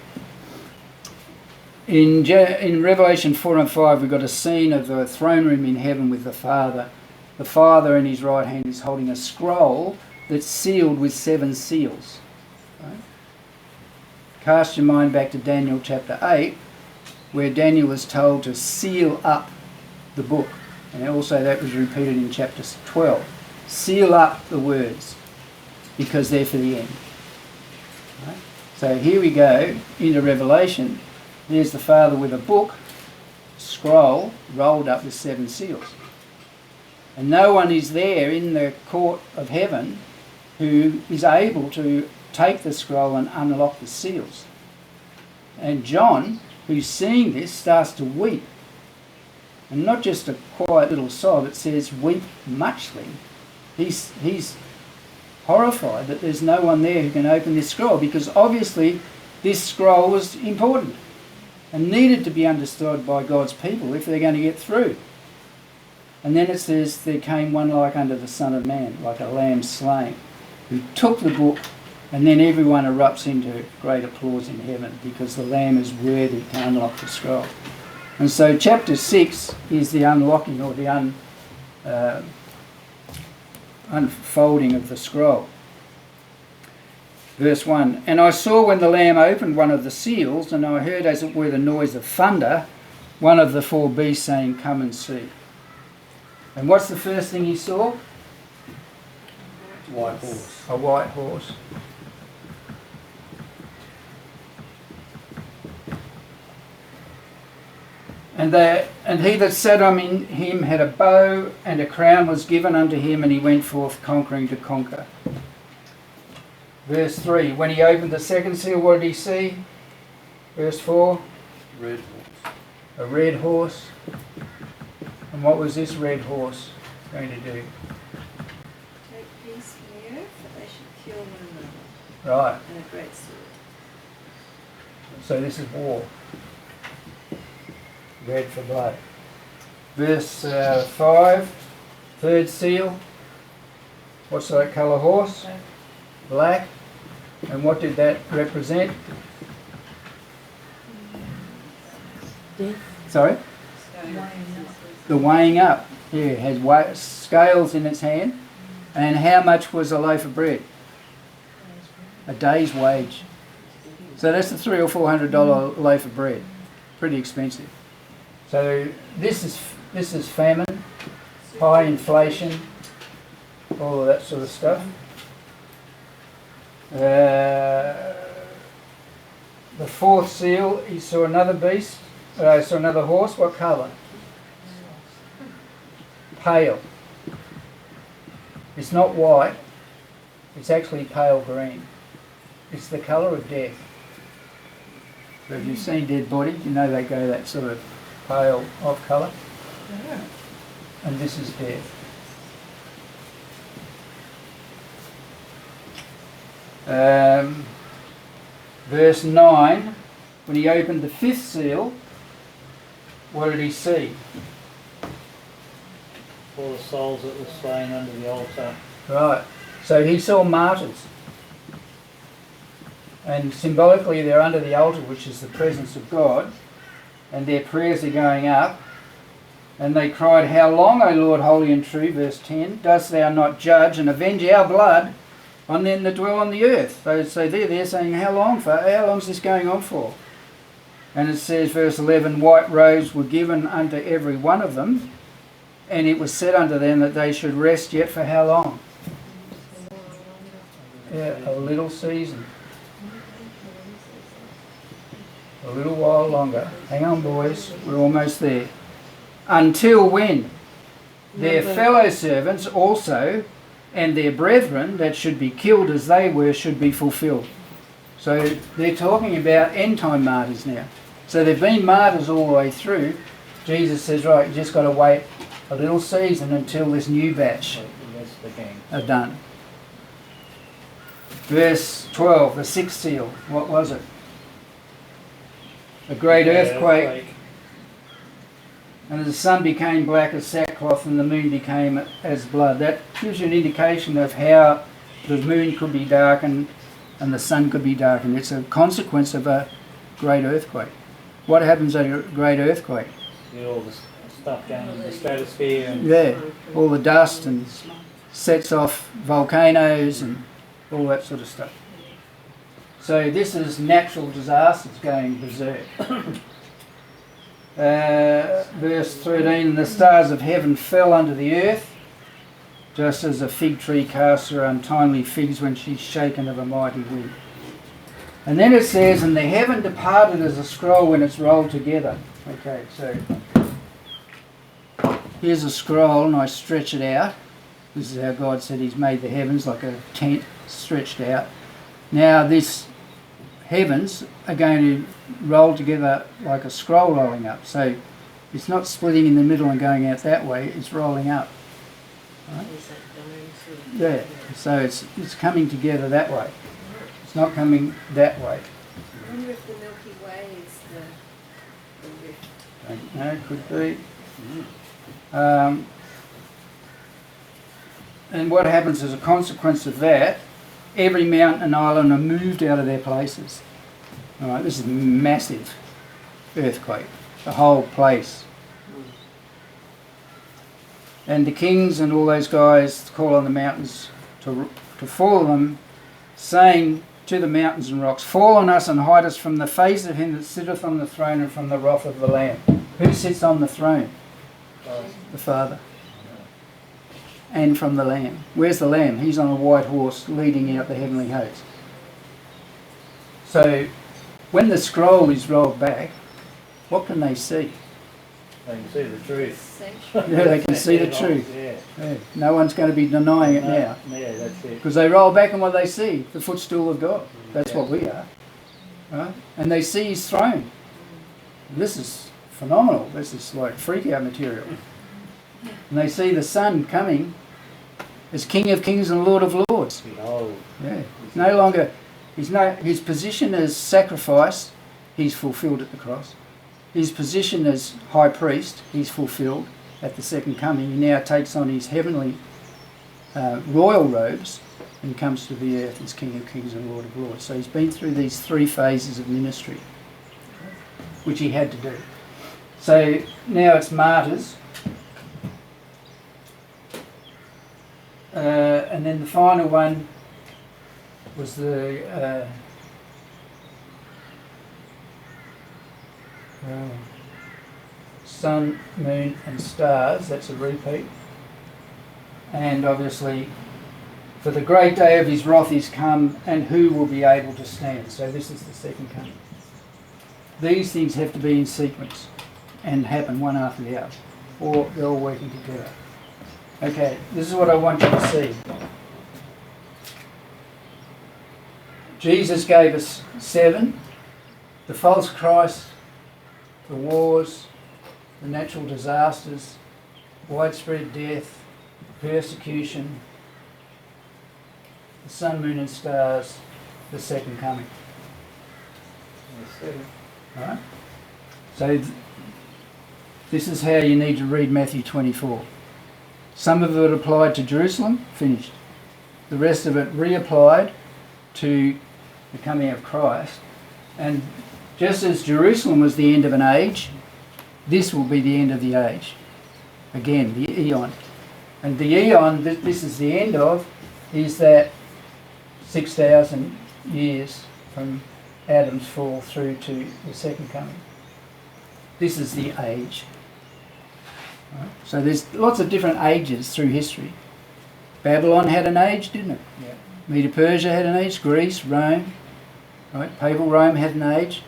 In Revelation 4 and 5, we've got a scene of the throne room in heaven with the Father. The Father in his right hand is holding a scroll that's sealed with 7 seals. Right? Cast your mind back to Daniel chapter 8, where Daniel was told to seal up the book. And also that was repeated in chapter 12. Seal up the words, because they're for the end. Right? So here we go into Revelation. There's the Father with a book, scroll, rolled up with 7 seals. And no one is there in the court of heaven who is able to take the scroll and unlock the seals. And John, who's seeing this, starts to weep. And not just a quiet little sob, it says, weep muchly. He's horrified that there's no one there who can open this scroll, because obviously this scroll was important and needed to be understood by God's people if they're going to get through. And then it says, there came one like unto the Son of Man, like a lamb slain, who took the book, and then everyone erupts into great applause in heaven because the Lamb is worthy to unlock the scroll. And so chapter 6 is the unlocking or the unfolding of the scroll. Verse 1, and I saw when the Lamb opened one of the seals, and I heard as it were the noise of thunder, one of the four beasts saying, come and see. And what's the first thing he saw? White horse. A white horse. And he that sat on him had a bow, and a crown was given unto him, and he went forth conquering to conquer. Verse 3, when he opened the second seal, what did he see? Verse 4, Red horse. a red horse. And what was this red horse going to do? Take peace from the earth, that they should kill one another. Right, And a great sword. so this is war. Red for blood. Verse 5, third seal. What's that colour horse? Black. And what did that represent? Death. Sorry? The weighing up. Yeah, it has scales in its hand. And how much was a loaf of bread? A day's wage. So that's a $300 or $400 loaf of bread. Pretty expensive. So this is famine, high inflation, all of that sort of stuff. The fourth seal, he saw another beast. Saw another horse. What colour? Pale. It's not white. It's actually pale green. It's the colour of death. So if you've seen dead bodies, you know they go that sort of pale off colour. And this is death. Verse 9, when he opened the fifth seal, what did he see? All the souls that were slain under the altar. Right, so he saw martyrs. And symbolically they're under the altar, which is the presence of God, and their prayers are going up. And they cried, how long, O Lord, holy and true, verse 10, dost thou not judge and avenge our blood on them that dwell on the earth? So they're saying, how long is this going on for? And it says, verse 11, white robes were given unto every one of them, and it was said unto them that they should rest yet for how long? Yeah, a little season. A little while longer. Hang on, boys, we're almost there. Until when? Their fellow servants also and their brethren that should be killed as they were should be fulfilled. So they're talking about end time martyrs now. So they've been martyrs all the way through. Jesus says, right, you just got to wait a little season until this new batch are done. Verse 12, the sixth seal, what was it? A great earthquake. And the sun became black as sackcloth and the moon became as blood. That gives you an indication of how the moon could be darkened and the sun could be darkened. It's a consequence of a great earthquake. What happens at a great earthquake? All the stuff going in the stratosphere. And yeah, all the dust and sets off volcanoes and all that sort of stuff. So this is natural disasters going berserk. Verse 13, and the stars of heaven fell unto the earth, just as a fig tree casts her untimely figs when she's shaken of a mighty wind. And then it says, and the heaven departed as a scroll when it's rolled together. Okay, so here's a scroll and I stretch it out. This is how God said he's made the heavens like a tent stretched out. Now this heavens are going to roll together like a scroll rolling up. So it's not splitting in the middle and going out that way, it's rolling up. Right? Yeah, so it's coming together that way. It's not coming that way. I wonder if the Milky Way is the rift. Don't know, could be. And what happens as a consequence of that, every mountain and island are moved out of their places. All right, this is a massive earthquake, the whole place. And the kings and all those guys call on the mountains to fall on them, saying to the mountains and rocks, fall on us and hide us from the face of him that sitteth on the throne and from the wrath of the Lamb. Who sits on the throne? The Father. And from the Lamb. Where's the Lamb? He's on a white horse leading out the heavenly host. So when the scroll is rolled back, what can they see? They can see the truth. Yeah, they can see the truth. Yeah. Yeah. No one's going to be denying it now. Yeah, that's it. Because they roll back and what they see, the footstool of God. That's what we are. Right? And they see his throne. This is phenomenal. This is like freak out material. And they see the Son coming as King of Kings and Lord of Lords. Behold. Yeah. No longer, his position as sacrifice, he's fulfilled at the cross. His position as high priest, he's fulfilled at the second coming. He now takes on his heavenly royal robes and comes to the earth as King of Kings and Lord of Lords. So he's been through these 3 phases of ministry, which he had to do. So now it's martyrs. And then the final one was the sun, moon and stars. That's a repeat. And obviously, for the great day of his wrath is come, and who will be able to stand? So this is the second coming. These things have to be in sequence and happen one after the other, or they're all working together. Okay, this is what I want you to see. Jesus gave us 7. The false Christ, the wars, the natural disasters, widespread death, persecution, the sun, moon and stars, the second coming. Alright? So this is how you need to read Matthew 24. Some of it applied to Jerusalem, finished. The rest of it reapplied to the coming of Christ. And just as Jerusalem was the end of an age, this will be the end of the age. Again, the eon. And the eon that this is the end of is that 6,000 years from Adam's fall through to the second coming. This is the age. Right? So there's lots of different ages through history. Babylon had an age, didn't it? Yeah. Medo-Persia had an age, Greece, Rome, right? Papal Rome had an age.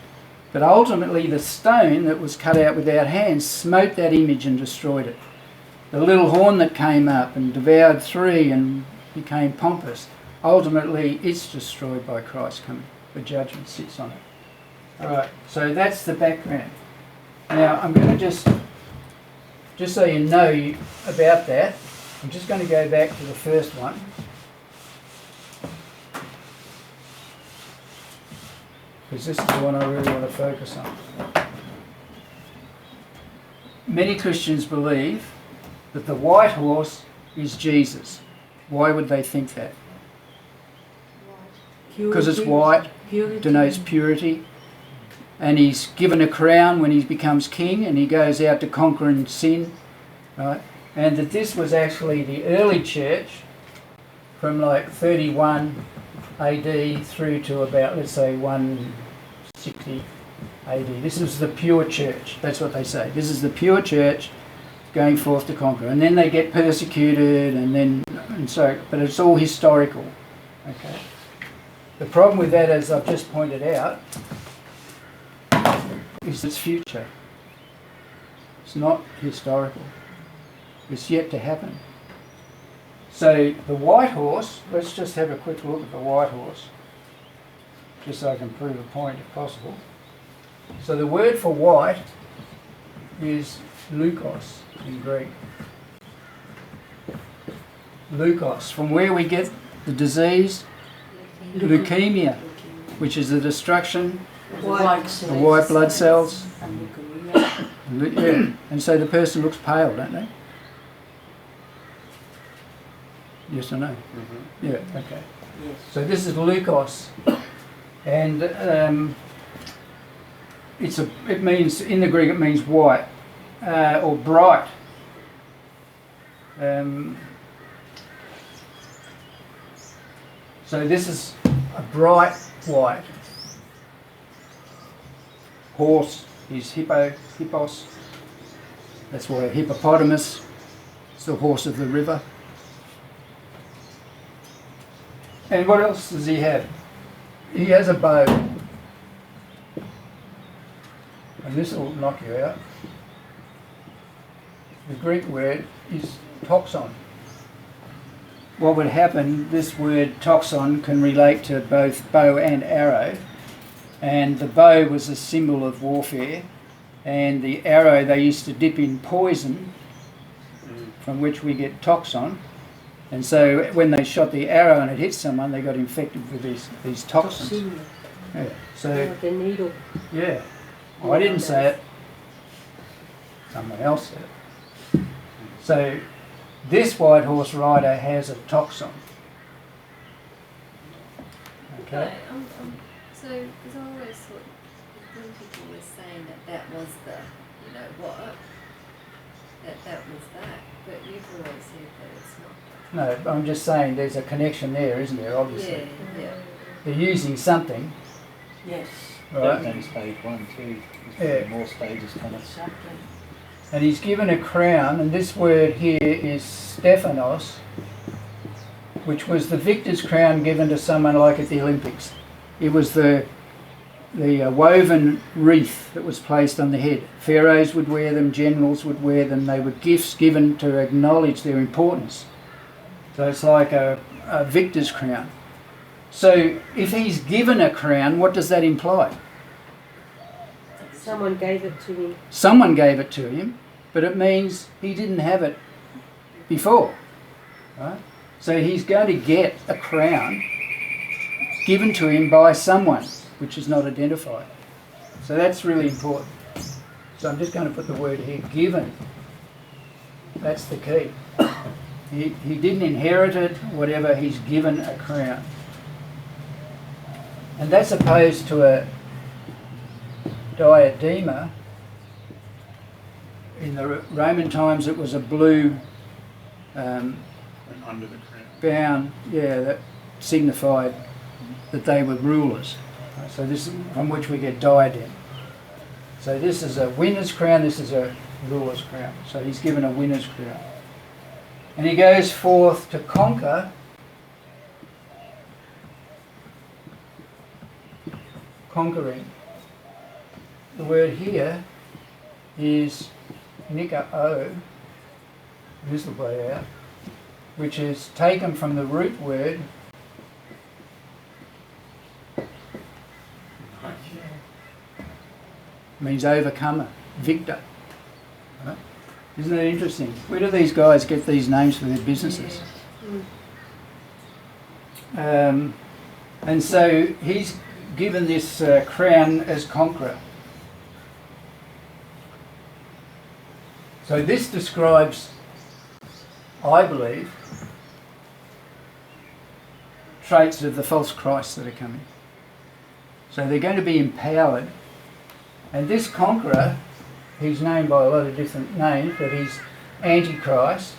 But ultimately the stone that was cut out without hands smote that image and destroyed it. The little horn that came up and devoured 3 and became pompous, ultimately it's destroyed by Christ coming. The judgment sits on it. Alright, so that's the background. Now I'm going to just so you know about that, I'm just going to go back to the first one. Because this is the one I really want to focus on. Many Christians believe that the white horse is Jesus. Why would they think that? Because it's white, denotes purity, and he's given a crown when he becomes king and he goes out to conquering sin, right? And that this was actually the early church from like 31 AD through to about, let's say, 160 AD. This is the pure church. That's what they say. This is the pure church going forth to conquer. And then they get persecuted but it's all historical. Okay. The problem with that, as I've just pointed out, is its future. It's not historical. It's yet to happen. So the white horse, let's just have a quick look at the white horse, just so I can prove a point if possible. So the word for white is leukos in Greek. Leukos, from where we get the disease leukemia, which is the destruction of white blood cells. Yeah. And so the person looks pale, don't they? Yes or no? Mm-hmm. Yeah, okay. Yes. So this is leukos, and it means, in the Greek it means white or bright. So this is a bright white. Horse is hippos. That's why hippopotamus is the horse of the river. And what else does he have? He has a bow. And this will knock you out. The Greek word is toxon. What would happen, this word toxon can relate to both bow and arrow. And the bow was a symbol of warfare. And the arrow they used to dip in poison, from which we get toxon. And so when they shot the arrow and it hit someone, they got infected with these toxins. Toxin. Yeah. So, Like a needle. yeah. Well, I didn't say it. Someone else said it. So this white horse rider has a toxon. Okay. Right, so, because I always thought when people were saying that was the, you know what, that was that, but you've always said that it's not. No, I'm just saying there's a connection there, isn't there, obviously? Yeah. They're using something, Yes. right? That means stage 1 too. Yeah. There's more stages coming. Exactly. And he's given a crown, and this word here is Stephanos, which was the victor's crown given to someone like at the Olympics. It was the woven wreath that was placed on the head. Pharaohs would wear them, generals would wear them. They were gifts given to acknowledge their importance. So it's like a victor's crown. So if he's given a crown, what does that imply? Someone gave it to me. Someone gave it to him, but it means he didn't have it before. Right? So he's going to get a crown given to him by someone, which is not identified. So that's really important. So I'm just going to put the word here, given. That's the key. He didn't inherit it, whatever, he's given a crown. And that's opposed to a diadema. In the Roman times it was a blue And under the crown. gown, that signified that they were rulers. So this is from which we get diadem. So this is a winner's crown, this is a ruler's crown. So he's given a winner's crown. And he goes forth to conquer. Conquering. The word here is nikao, this will play out, which is taken from the root word means overcomer, victor. Right? Isn't that interesting? Where do these guys get these names for their businesses? And so he's given this crown as conqueror. So this describes, I believe, traits of the false Christs that are coming. So they're going to be empowered. And this conqueror, he's named by a lot of different names, but he's Antichrist,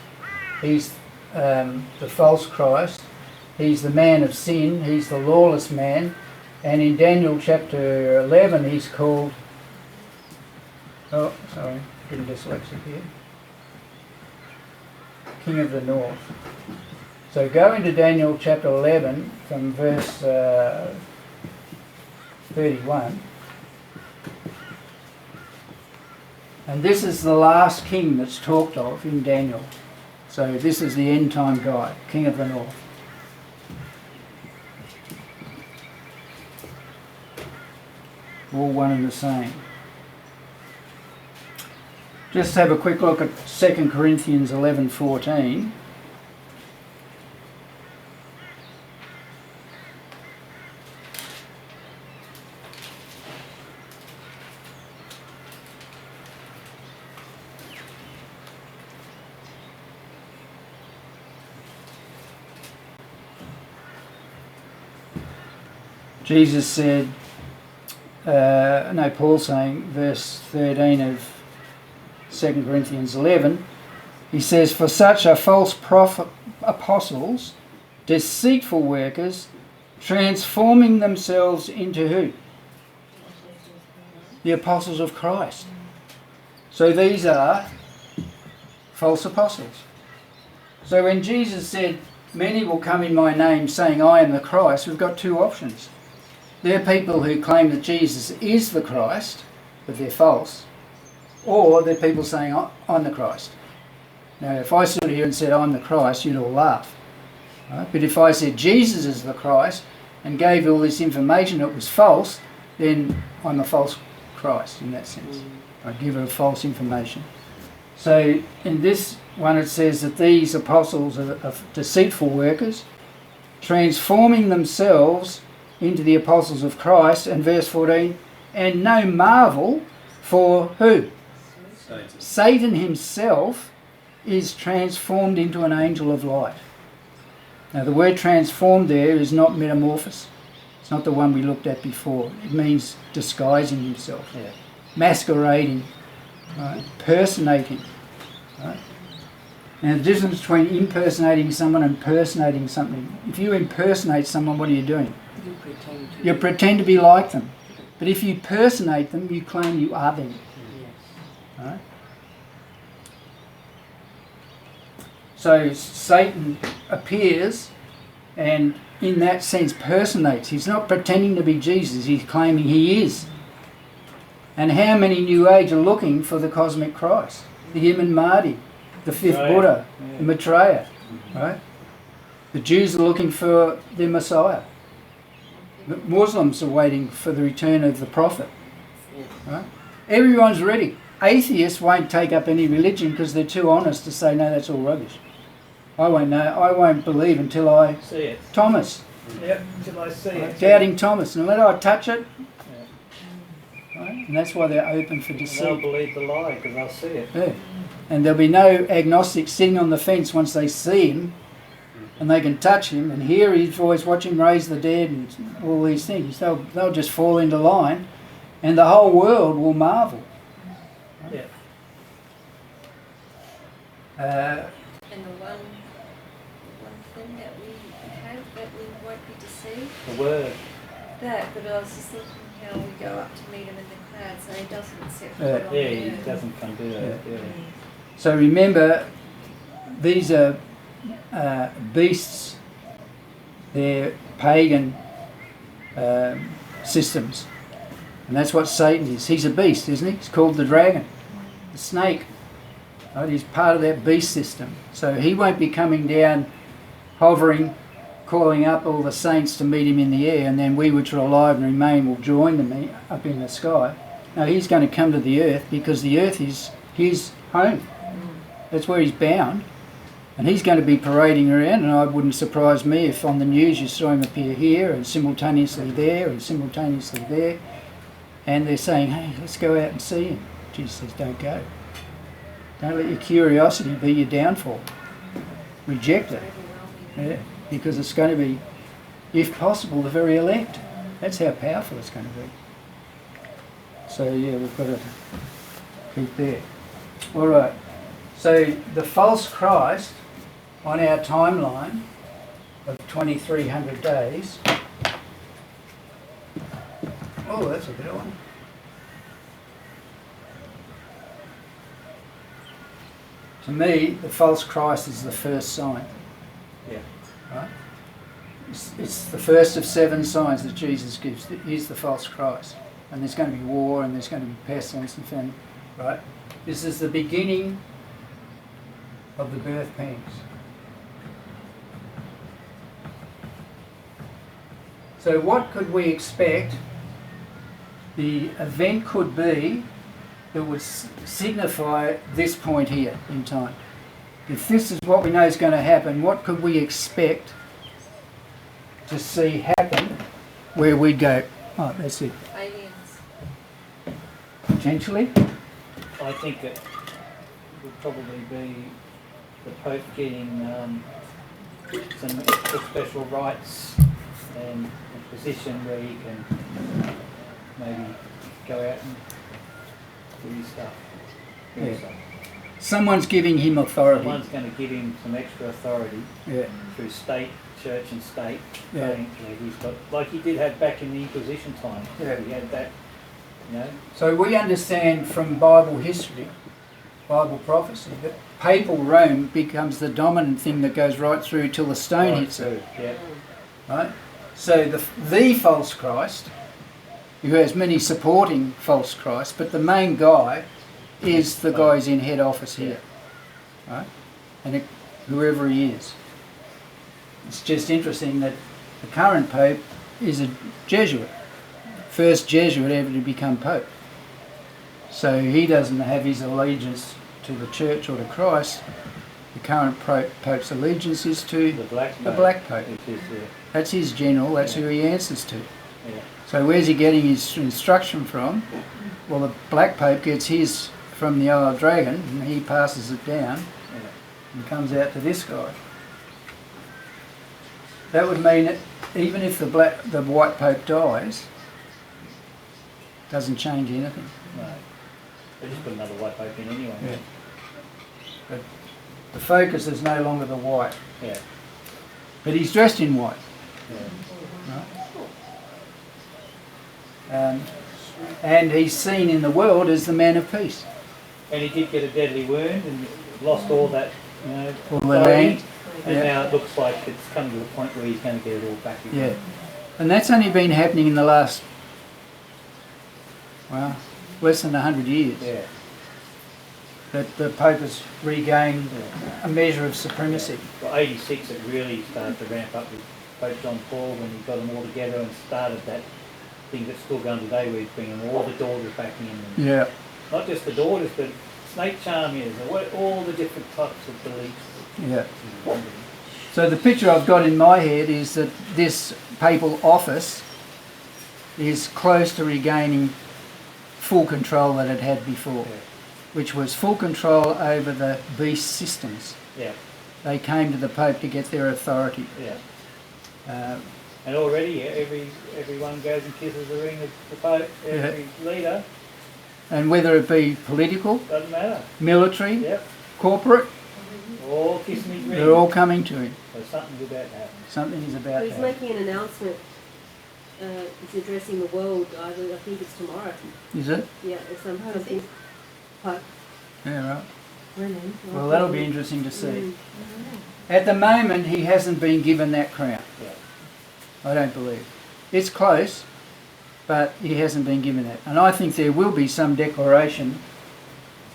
he's the false Christ, he's the man of sin, he's the lawless man, and in Daniel chapter 11 he's called, getting dyslexic here, King of the North. So go into Daniel chapter 11 from verse 31. And this is the last king that's talked of in Daniel. So this is the end time guy, King of the North. All one and the same. Just have a quick look at 2 Corinthians 11:14. Jesus said, Paul saying, verse 13 of 2 Corinthians 11, he says, "For such are false apostles, deceitful workers, transforming themselves into who? The apostles of Christ." So these are false apostles. So when Jesus said, "Many will come in my name saying, I am the Christ," we've got two options. There are people who claim that Jesus is the Christ, but they're false. Or there are people saying, I'm the Christ. Now, if I stood here and said, I'm the Christ, you'd all laugh. Right? But if I said Jesus is the Christ and gave all this information that was false, then I'm a false Christ in that sense. I give her false information. So in this one it says that these apostles are deceitful workers, transforming themselves into the apostles of Christ. And verse 14, and no marvel, for who? Satan himself is transformed into an angel of light. Now the word transformed there is not metamorphosis. It's not the one we looked at before. It means disguising himself, masquerading, right? Personating. Right? Now the difference between impersonating someone and personating something. If you impersonate someone, what are you doing? You pretend to be like them. But if you personate them, you claim you are them. Right? So Satan appears and in that sense personates. He's not pretending to be Jesus, he's claiming he is. And how many New Age are looking for the cosmic Christ? The human Mahdi, the fifth Buddha, the Maitreya, right? The Jews are looking for their Messiah. The Muslims are waiting for the return of the Prophet. Right? Everyone's ready. Atheists won't take up any religion because they're too honest to say, no, that's all rubbish. I won't know. I won't believe until I see it. Thomas. Yep, until I see it. Doubting Thomas. And unless I touch it, right? And that's why they're open for deceit. They'll believe the lie because they'll see it. Yeah. And there'll be no agnostics sitting on the fence once they see him and they can touch him and hear his voice, watch him raise the dead and all these things. They'll just fall into line and the whole world will marvel. Yeah. And the one thing that we have that we won't be deceived. The word. That, but I was just thinking how we go up to meet him in the clouds, so he doesn't set foot on Yeah, the he earth. doesn't come do that. Yeah. So remember, these are beasts. They're pagan systems. And that's what Satan is. He's a beast, isn't he? He's called the dragon, the snake. Right? He's part of that beast system. So he won't be coming down, hovering, calling up all the saints to meet him in the air, and then we which are alive and remain will join them up in the sky. No, he's going to come to the earth because the earth is his home. That's where he's bound. And he's going to be parading around, and it wouldn't surprise me if on the news you saw him appear here and simultaneously there and simultaneously there. And they're saying, hey, let's go out and see him. Jesus says, don't go. Don't let your curiosity be your downfall. Reject it. Yeah, because it's going to be, if possible, the very elect. That's how powerful it's going to be. So yeah, we've got to keep there. All right. So the false Christ on our timeline of 2300 days. Oh, that's a better one. To me, the false Christ is the first sign. Yeah. Right? It's the first of 7 signs that Jesus gives. He's the false Christ. And there's going to be war and there's going to be pestilence and famine. Right? This is the beginning of the birth pangs. So what could we expect the event could be that would signify this point here in time? If this is what we know is going to happen, what could we expect to see happen where we'd go, oh, that's it? Aliens. Potentially? I think it would probably be the Pope getting some special rights and a position where he can maybe go out and do his stuff. Do his Yeah. stuff. Someone's giving him authority. Someone's going to give him some extra authority Yeah. through state, church and state. Yeah. He's got, like he did have back in the Inquisition time. Yeah. He had that, you know. So we understand from Bible history, Bible prophecy, that papal Rome becomes the dominant thing that goes right through till the stone hits it. Yeah. Right? So the false Christ, who has many supporting false Christ, but the main guy is the guy who's in head office here. Right? And whoever he is. It's just interesting that the current Pope is a Jesuit. First Jesuit ever to become Pope. So he doesn't have his allegiance to the Church or to Christ. The current Pope's allegiance is to The Black the Pope. Black Pope. Which is, That's his general, that's who he answers to. yeah. So where's he getting his instruction from? Well, the Black Pope gets his from the old dragon, and he passes it down Yeah. and comes out to this guy. That would mean that even if the white Pope dies, doesn't change anything. No. They just put another white Pope in anyway. Yeah. But the focus is no longer the white. Yeah. But he's dressed in white. Yeah. Right? And he's seen in the world as the man of peace. And he did get a deadly wound and lost all that, you know, All the authority. land. And Yeah. now it looks like it's come to a point where he's going to get it all back again. Yeah. And that's only been happening in the last, well, less than 100 years. Yeah. That the Pope has regained Yeah. a measure of supremacy. Well, 86 it really started to ramp up with Pope John Paul when he got them all together and started that thing that's still going today where he's bringing all the daughters back in. And Yeah. not just the daughters, but snake charmers, all the different types of beliefs. Yeah. So the picture I've got in my head is that this papal office is close to regaining full control that it had before, Yeah. which was full control over the beast systems. Yeah, They came to the Pope to get their authority. yeah. Uh, And already everyone goes and kisses the ring of the Pope, every leader, and whether it be political, doesn't matter. military, Yep, corporate, all kissing his ring. they're all coming to him. So something's about to happen. Something is about He's to happen. making an announcement. He's addressing the world. I think it's tomorrow. Is it? Yeah, it's something. Pope. Yeah, right. Brennan. Well, that'll be interesting to see. Mm. At the moment, he hasn't been given that crown. Yeah. I don't believe. It's close, but he hasn't been given that. And I think there will be some declaration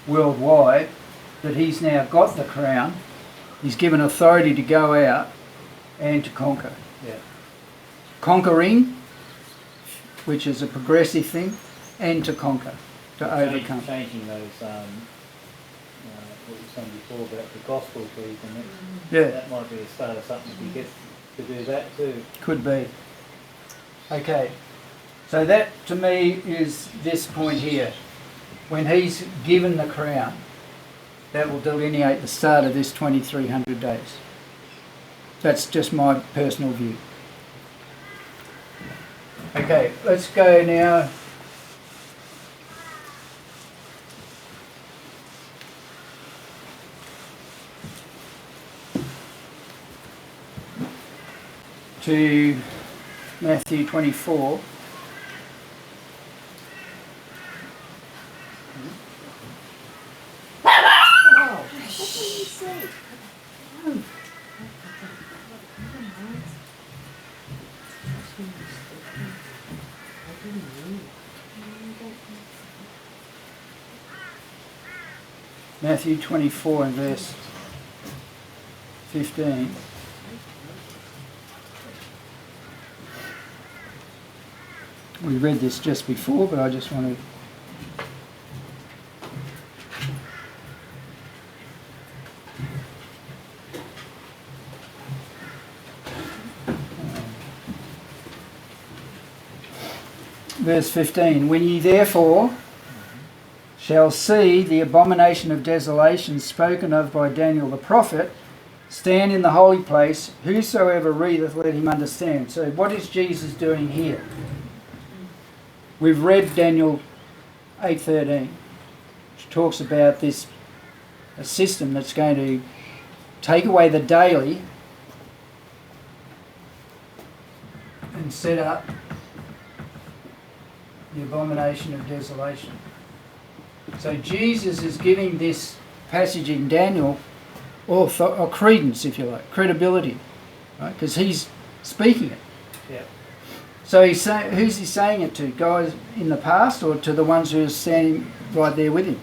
worldwide that he's now got the crown. He's given authority to go out and to conquer. Yeah. Conquering, which is a progressive thing, and to conquer, to overcome. Changing those, what you were saying before about the gospel please, and Yeah, that might be a start of something if he gets to do that too. could be. Okay, so that to me is this point here. When he's given the crown, that will delineate the start of this 2300 days. That's just my personal view. Okay, let's go now to Matthew 24. Matthew 24 and verse 15. We read this just before, but I just want to... Verse 15, when ye therefore shall see the abomination of desolation spoken of by Daniel the prophet stand in the holy place. Whosoever readeth, let him understand. So what is Jesus doing here? We've read Daniel 8:13, which talks about this a system that's going to take away the daily and set up the abomination of desolation. So Jesus is giving this passage in Daniel or credence, if you like, credibility, right? Because he's speaking it. Yeah. So who's he saying it to? Guys in the past, or to the ones who are standing right there with him?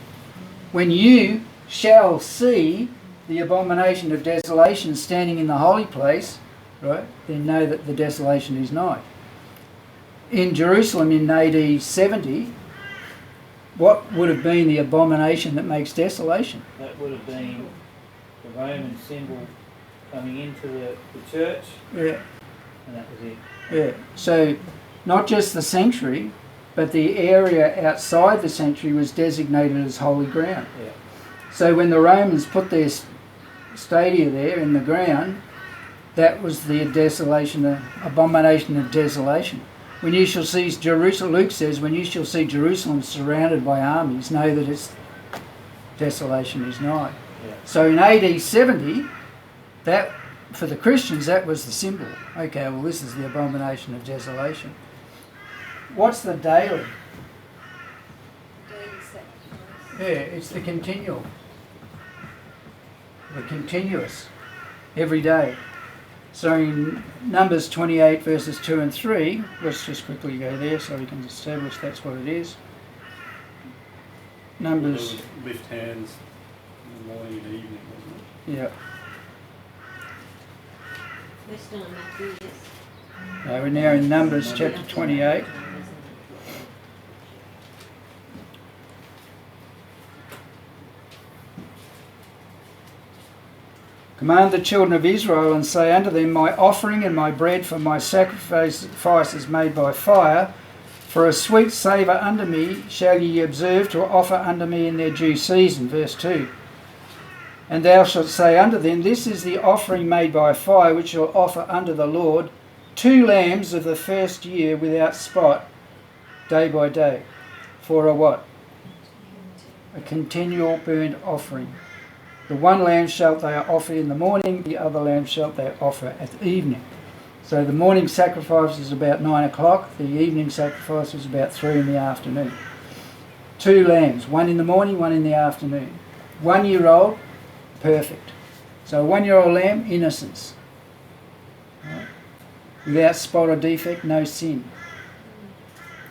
When you shall see the abomination of desolation standing in the holy place, right, then know that the desolation is nigh. In Jerusalem in AD 70, what would have been the abomination that makes desolation? That would have been the Roman symbol coming into the church, Yeah. and that was it. Yeah. So not just the sanctuary, but the area outside the sanctuary was designated as holy ground. Yeah. So when the Romans put their stadia there in the ground, that was the desolation, the abomination of desolation. When you shall see Jerusalem, Luke says, when you shall see Jerusalem surrounded by armies, know that its desolation is nigh. Yeah. So in AD 70, that, for the Christians, that was the symbol. Okay, well, this is the abomination of desolation. What's the daily? Daily sacrifice. Yeah, it's the continual. The continuous. Every day. So in Numbers 28 verses 2 and 3, let's just quickly go there so we can establish that's what it is. Numbers... They would lift hands in the morning and evening, wasn't it? Yeah. That's not Matthew, yes. No, we're now in Numbers chapter 28. Command the children of Israel and say unto them, my offering and my bread for my sacrifices made by fire, for a sweet savour unto me shall ye observe to offer unto me in their due season. Verse 2. And thou shalt say unto them, this is the offering made by fire, which shall offer unto the Lord 2 lambs of the first year without spot, day by day, for a what? A continual burnt offering. The one lamb shalt thou offer in the morning, the other lamb shalt thou offer at the evening. So the morning sacrifice is about 9 o'clock, the evening sacrifice is about 3 in the afternoon. 2 lambs, one in the morning, one in the afternoon. 1 year old, perfect. So a 1 year old lamb, innocence. Right? Without spot or defect, no sin.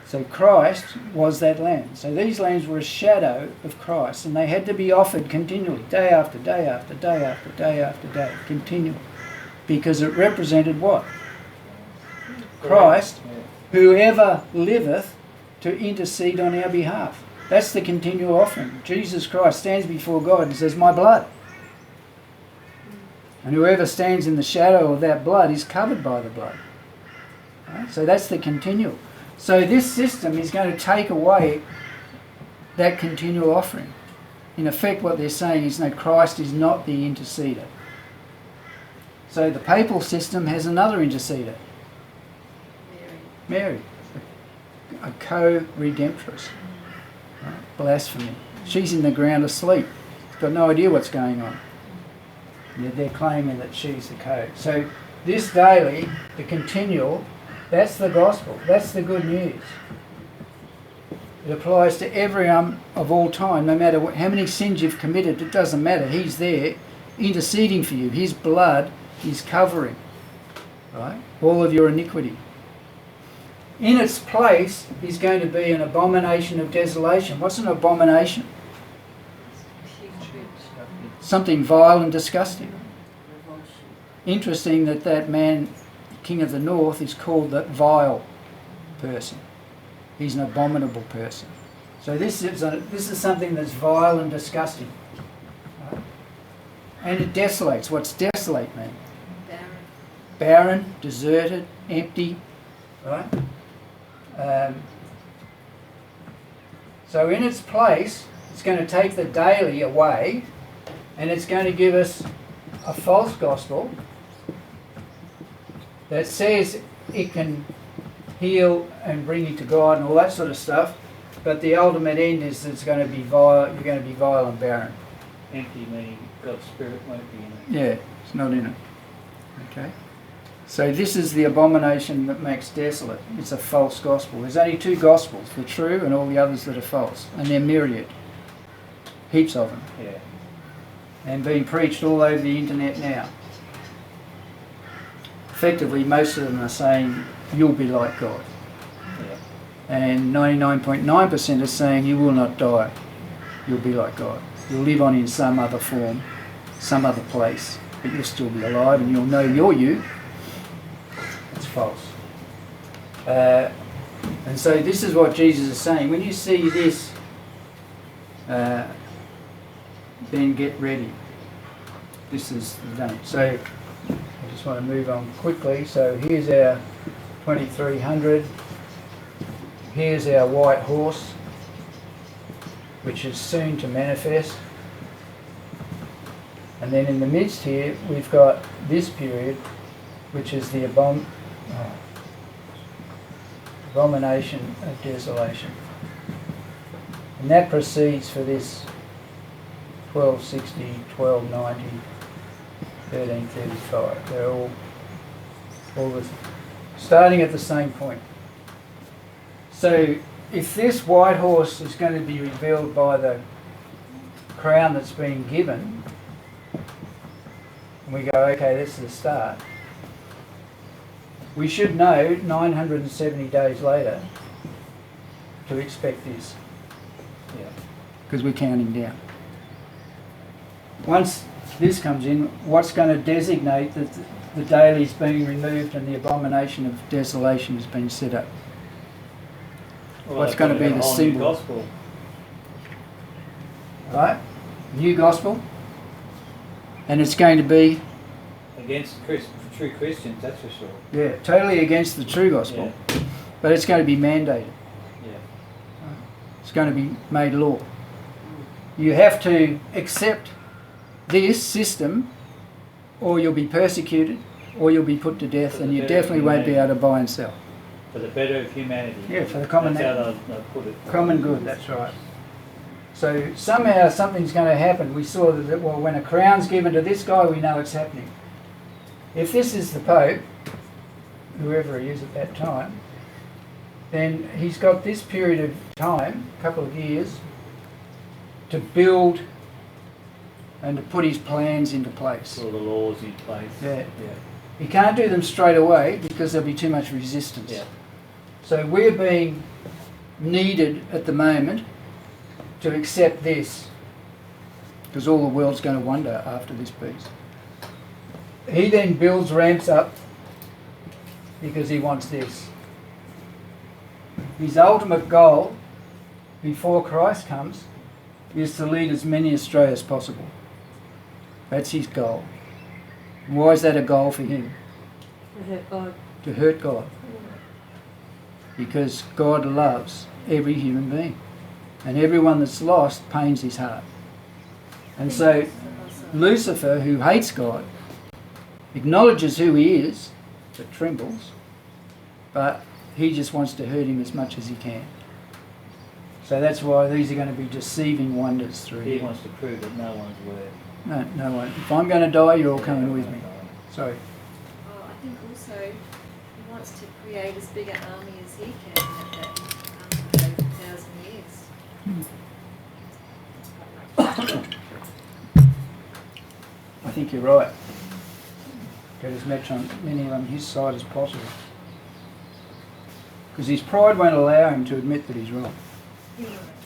So Christ was that lamb. So these lambs were a shadow of Christ, and they had to be offered continually, day after day after day after day after day, continually. Because it represented what? Christ, whoever liveth to intercede on our behalf. That's the continual offering. Jesus Christ stands before God and says, my blood. And whoever stands in the shadow of that blood is covered by the blood. Right? So that's the continual. So this system is going to take away that continual offering. In effect, what they're saying is, no, Christ is not the interceder. So the papal system has another interceder. Mary, a co-redemptress. Right? Blasphemy. She's in the ground asleep. She's got no idea what's going on. And they're claiming that she's the co. So this daily, the continual, that's the gospel. That's the good news. It applies to everyone of all time, no matter how many sins you've committed. It doesn't matter. He's there interceding for you. His blood is covering, right, all of your iniquity. In its place is going to be an abomination of desolation. What's an abomination? Something vile and disgusting. Interesting that that man, King of the North, is called the vile person. He's an abominable person. So this is something that's vile and disgusting. Right? And it desolates. What's desolate mean? Barren, deserted, empty. Right? So in its place, it's going to take the daily away, and it's going to give us a false gospel that says it can heal and bring you to God and all that sort of stuff, but the ultimate end is it's going to be vile. You're going to be vile and barren. Empty meaning God's Spirit won't be in it. Yeah, it's not in it. Okay. So this is the abomination that makes desolate. It's a false gospel. There's only two gospels, the true and all the others that are false, and they're myriad. Heaps of them. Yeah. And being preached all over the internet now. Effectively, most of them are saying you'll be like God. Yeah. And 99.9% are saying you will not die. You'll be like God. You'll live on in some other form, some other place, but you'll still be alive and you'll know you're you. It's false. And so this is what Jesus is saying. When you see this, then get ready. This is done. So I just want to move on quickly. So here's our 2300. Here's our white horse, which is soon to manifest. And then in the midst here, we've got this period, which is the abomination of desolation. And that proceeds for this 1260, 1290, 1335. They're all starting at the same point. So if this white horse is going to be revealed by the crown that's been given, and we go, okay, this is the start, we should know 970 days later to expect this. Yeah. Because we're counting down. Once this comes in, what's going to designate that the daily's being removed and the abomination of desolation has been set up? Well, What's going to be the whole new symbol? gospel. Right? New gospel. And it's going to be, Against true Christians, that's for sure. yeah, totally against the true gospel. Yeah. But it's going to be mandated. Yeah. It's going to be made law. You have to accept this system or you'll be persecuted or you'll be put to death, For and the you better definitely won't be humanity. able to buy and sell. For the better of humanity. Yeah, for the common That's how they'll put it. Common good, that's right. So somehow something's going to happen. We saw that, well, when a crown's given to this guy, we know it's happening. If this is the Pope, whoever he is at that time, then he's got this period of time, a couple of years, to build and to put his plans into place. All the laws in place. Yeah. Yeah. He can't do them straight away because there'll be too much resistance. Yeah. So we're being needed at the moment to accept this, because all the world's going to wonder after this piece. He then builds ramps up because he wants this. His ultimate goal before Christ comes is to lead as many astray as possible. That's his goal. Why is that a goal for him? To hurt God. To hurt God. Because God loves every human being. And everyone that's lost pains his heart. And so Lucifer, who hates God, acknowledges who he is, but trembles, but he just wants to hurt him as much as he can. So that's why these are going to be deceiving wonders through He him. wants to prove that no one's worth. No one. If I'm going to die, you're all coming with me. Sorry. Oh, I think also he wants to create as big an army as he can at that over 1,000 years. I think you're right. Get as many on his side as possible. Because his pride won't allow him to admit that he's wrong.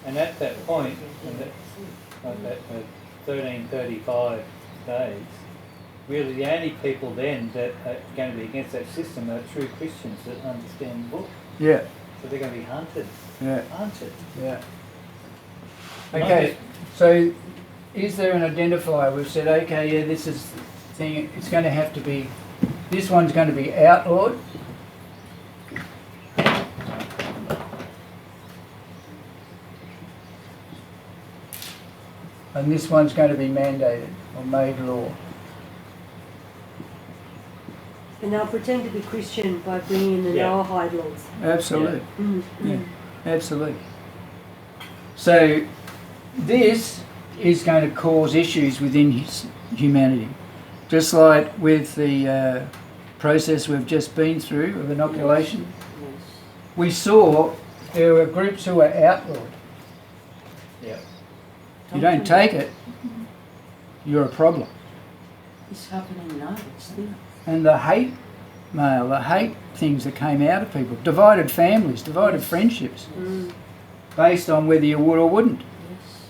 And at that point, at that 1335 days, really the only people then that are going to be against that system are true Christians that understand the book. Yeah, So they're going to be hunted. yeah, Hunted. yeah. Not Okay, so is there an identifier? We've said, okay, yeah, this is thing. It's going to have to be, this one's going to be outlawed. And this one's going to be mandated or made law. And they'll pretend to be Christian by bringing in the Yeah. Noahide laws. Absolutely. Mm. Yeah, absolutely. So this is going to cause issues within humanity. Just like with the process we've just been through of inoculation, Yes. we saw there were groups who were outlawed. Yeah. You don't take it, you're a problem. It's happening now, still. And the hate mail, the hate things that came out of people, divided families, divided friendships, based on whether you would or wouldn't. Yes.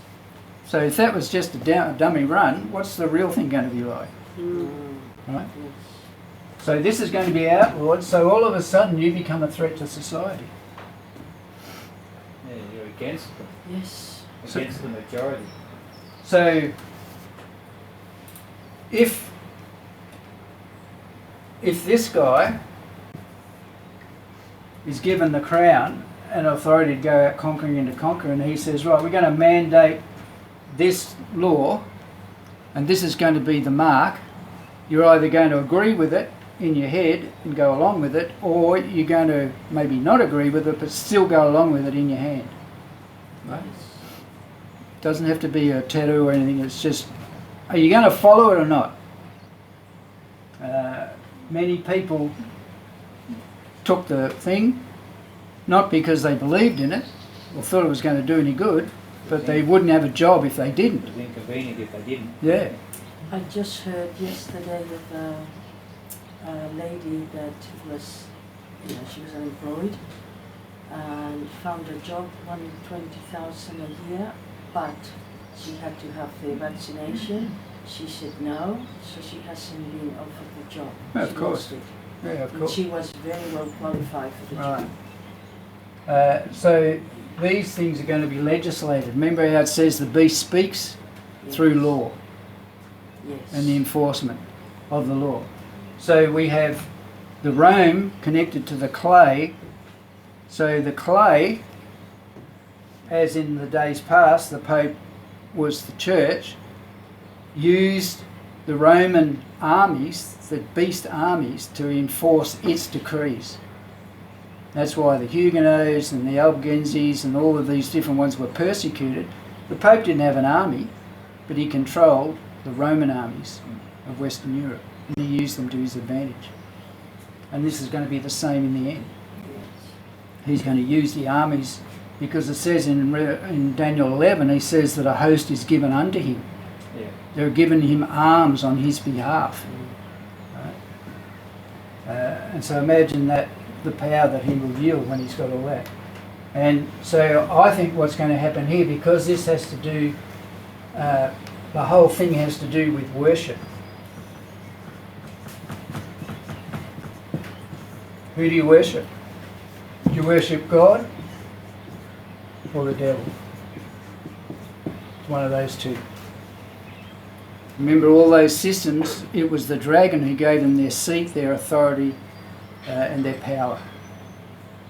So if that was just a dummy run, what's the real thing going to be like? Right? Yes. So this is going to be outlawed, so all of a sudden you become a threat to society. Yeah, you're against them, Yes. against the majority. So if this guy is given the crown and authority to go out conquering and to conquer, and he says, right, we're going to mandate this law and this is going to be the mark, you're either going to agree with it in your head and go along with it, or you're going to maybe not agree with it but still go along with it in your hand. Right? Doesn't have to be a tattoo or anything, it's just, are you going to follow it or not? Many people took the thing, not because they believed in it or thought it was going to do any good, but they wouldn't have a job if they didn't. It was inconvenient if they didn't. Yeah. I just heard yesterday of a lady that was, she was unemployed and found a job, won 20,000 a year, but she had to have the vaccination. She said no, so she hasn't been offered the job. Of She course. lost it. Yeah, of And course. she was very well qualified for the Right. job. So these things are going to be legislated. Remember how it says the beast speaks through law Yes. and the enforcement of the law. So we have the Rome connected to the clay. So the clay, as in the days past, the Pope was the church, used the Roman armies, the beast armies, to enforce its decrees. That's why the Huguenots and the Albigenses and all of these different ones were persecuted. The Pope didn't have an army, but he controlled the Roman armies of Western Europe, and he used them to his advantage. And this is going to be the same in the end. He's going to use the armies, because it says in Daniel 11, he says that a host is given unto him. Yeah. They're giving him arms on his behalf. Right? And so imagine that, the power that he will yield when he's got all that. And so I think what's going to happen here, because this has to do, the whole thing has to do with worship. Who do you worship? Do you worship God or the devil? It's one of those two. Remember all those systems, it was the dragon who gave them their seat, their authority, and their power.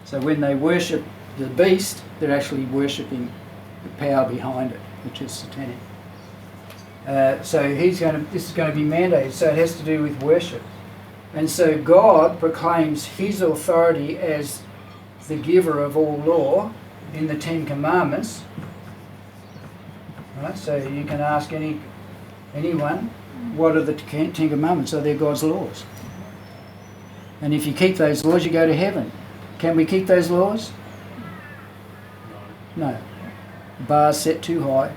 So when they worship the beast, they're actually worshipping the power behind it, which is satanic. So this is going to be mandated, so it has to do with worship. And so God proclaims his authority as the giver of all law in the Ten Commandments. Right? So you can ask anyone, what are the Ten Commandments? Are they God's laws? And if you keep those laws, you go to heaven. Can we keep those laws? No. The bar's set too high.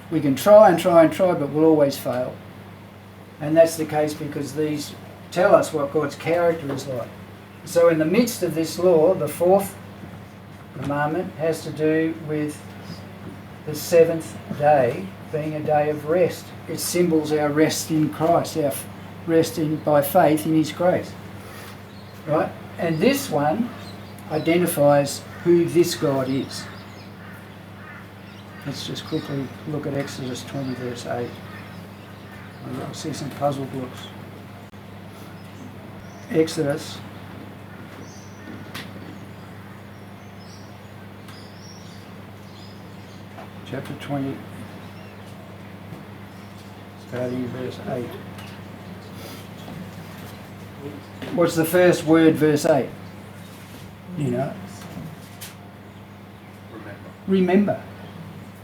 We can try and try and try, but we'll always fail. And that's the case because these tell us what God's character is like. So in the midst of this law, the fourth commandment has to do with the seventh day being a day of rest. It symbols our rest in Christ, our rest by faith in his grace. Right? And this one identifies who this God is. Let's just quickly look at Exodus 20 verse 8. I'll see some puzzle books. Exodus chapter 20, starting in verse 8. What's the first word, verse 8? You know? Remember.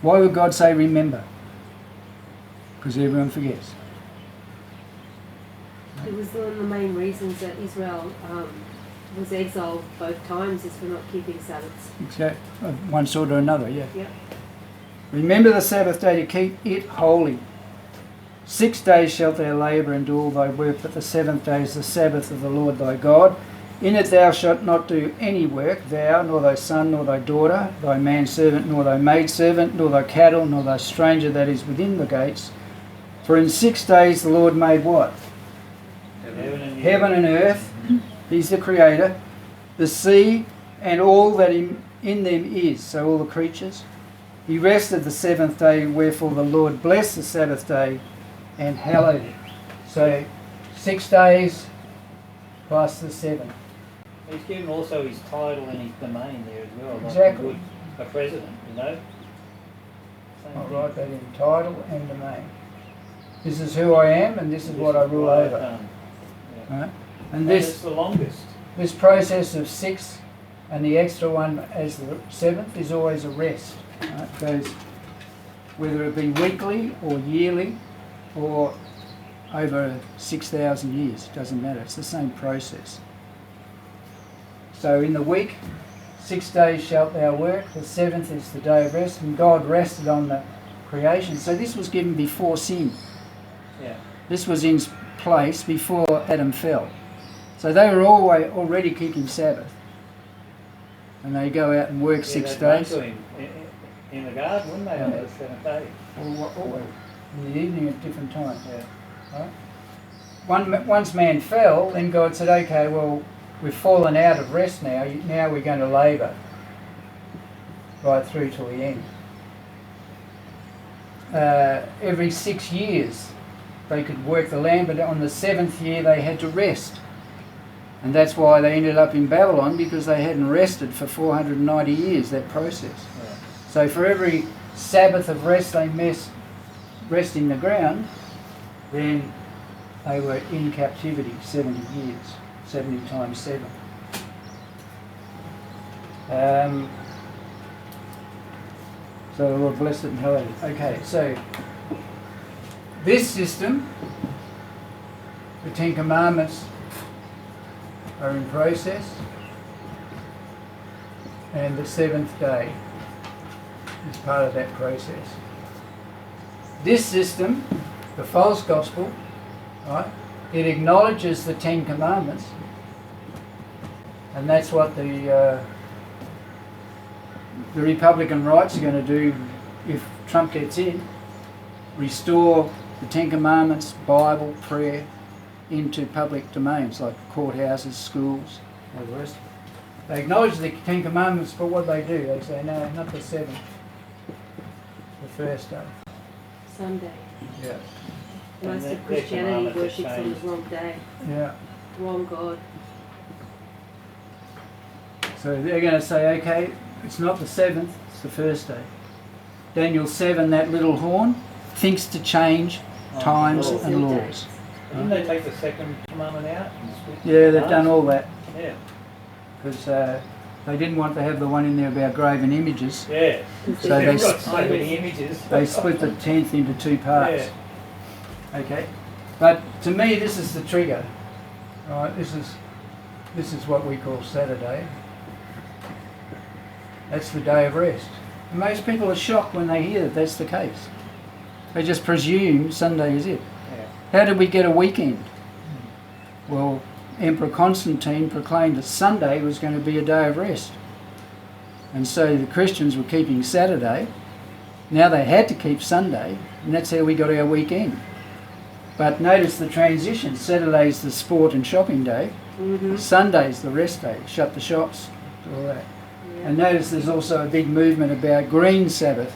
Why would God say remember? Because everyone forgets. It was one of the main reasons that Israel was exiled both times, is for not keeping Sabbaths. Exactly. One sort or another, yeah. Yep. Remember the Sabbath day to keep it holy. 6 days shalt thou labour and do all thy work, but the seventh day is the Sabbath of the Lord thy God. In it thou shalt not do any work, thou, nor thy son, nor thy daughter, thy manservant, nor thy maidservant, nor thy cattle, nor thy stranger that is within the gates. For in 6 days the Lord made what? Heaven and earth. He's the creator. The sea and all that in them is, so all the creatures. He rested the seventh day, wherefore the Lord blessed the Sabbath day and hallowed it. So 6 days plus the 7. He's given also his title and his domain there as well. Like Exactly. he would a president, you know. Same I'll thing. write that in title and domain. This is who I am and this is what I rule over. Yeah. Right? And And this it's the longest. This process of 6 and the extra one as the 7th is always a rest. Right? It goes whether it be weekly or yearly or over 6,000 years, it doesn't matter, it's the same process. So in the week, 6 days shalt thou work, the 7th is the day of rest, and God rested on the creation. So this was given before sin. Yeah. This was in place before Adam fell. So they were already keeping Sabbath. And they go out and work 6 they'd run days. to him in the garden, wouldn't they, on the seventh day? Or in the evening at different times. Yeah. Right? Once man fell, then God said, okay, well, we've fallen out of rest now. Now we're going to labour right through till the end. Every 6 years they could work the land, but on the 7th year they had to rest. And that's why they ended up in Babylon, because they hadn't rested for 490 years, that process. Yeah. So for every Sabbath of rest they missed resting the ground, then they were in captivity 70 years, 70 times 7. So the Lord blessed it and hallowed it. Okay, so this system, the Ten Commandments, are in process, and the 7th day is part of that process. This system, the false gospel, right, it acknowledges the Ten Commandments, and that's what the Republican rights are going to do if Trump gets in, restore the Ten Commandments, Bible, prayer, into public domains like courthouses, schools, all the rest. They acknowledge the Ten Commandments, but what they do, they say, no, not the 7th, the first day. Sunday. Yeah. Most And of their Christianity commandments worships have on the changed. wrong day, Yeah. wrong God. So they're going to say, okay, it's not the 7th, it's the first day. Daniel 7, that little horn, thinks to change times laws. and laws. Didn't they take the second commandment out? And split Yeah, they've the done halves? all that Yeah. because they didn't want to have the one in there about graven images. Yeah. So They've they got so many images. They split the 10th into 2 parts. Yeah. Okay, but to me this is the trigger. Right, this is what we call Saturday. That's the day of rest. And most people are shocked when they hear that that's the case. They just presume Sunday is it. Yeah. How did we get a weekend? Well, Emperor Constantine proclaimed that Sunday was going to be a day of rest. And so the Christians were keeping Saturday. Now they had to keep Sunday, and that's how we got our weekend. But notice the transition. Saturday's the sport and shopping day. Mm-hmm. Sunday's the rest day. Shut the shops, all that. Yeah. And notice there's also a big movement about green Sabbath.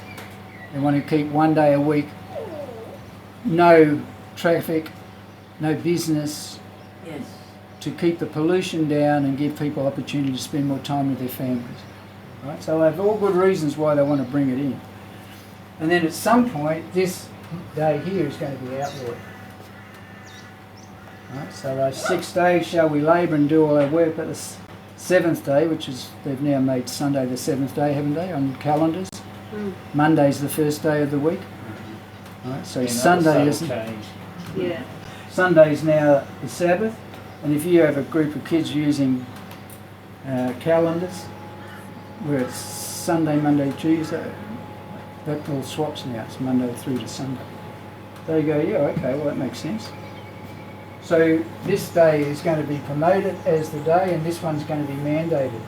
They want to keep 1 day a week, no traffic, no business, Yes. to keep the pollution down and give people opportunity to spend more time with their families. Right? So they have all good reasons why they want to bring it in. And then at some point, this day here is going to be outlawed. Right, so those 6 days shall we labour and do all our work, but the seventh day, which is, they've now made Sunday the seventh day, haven't they, on calendars? Mm. Monday's the first day of the week. Right, so Another Sunday subtle is change. Yeah. Sunday's now the Sabbath, and if you have a group of kids using calendars where it's Sunday, Monday, Tuesday, that all swaps now. It's Monday through to Sunday. They go, yeah, okay, well that makes sense. So this day is going to be promoted as the day, and this one's going to be mandated.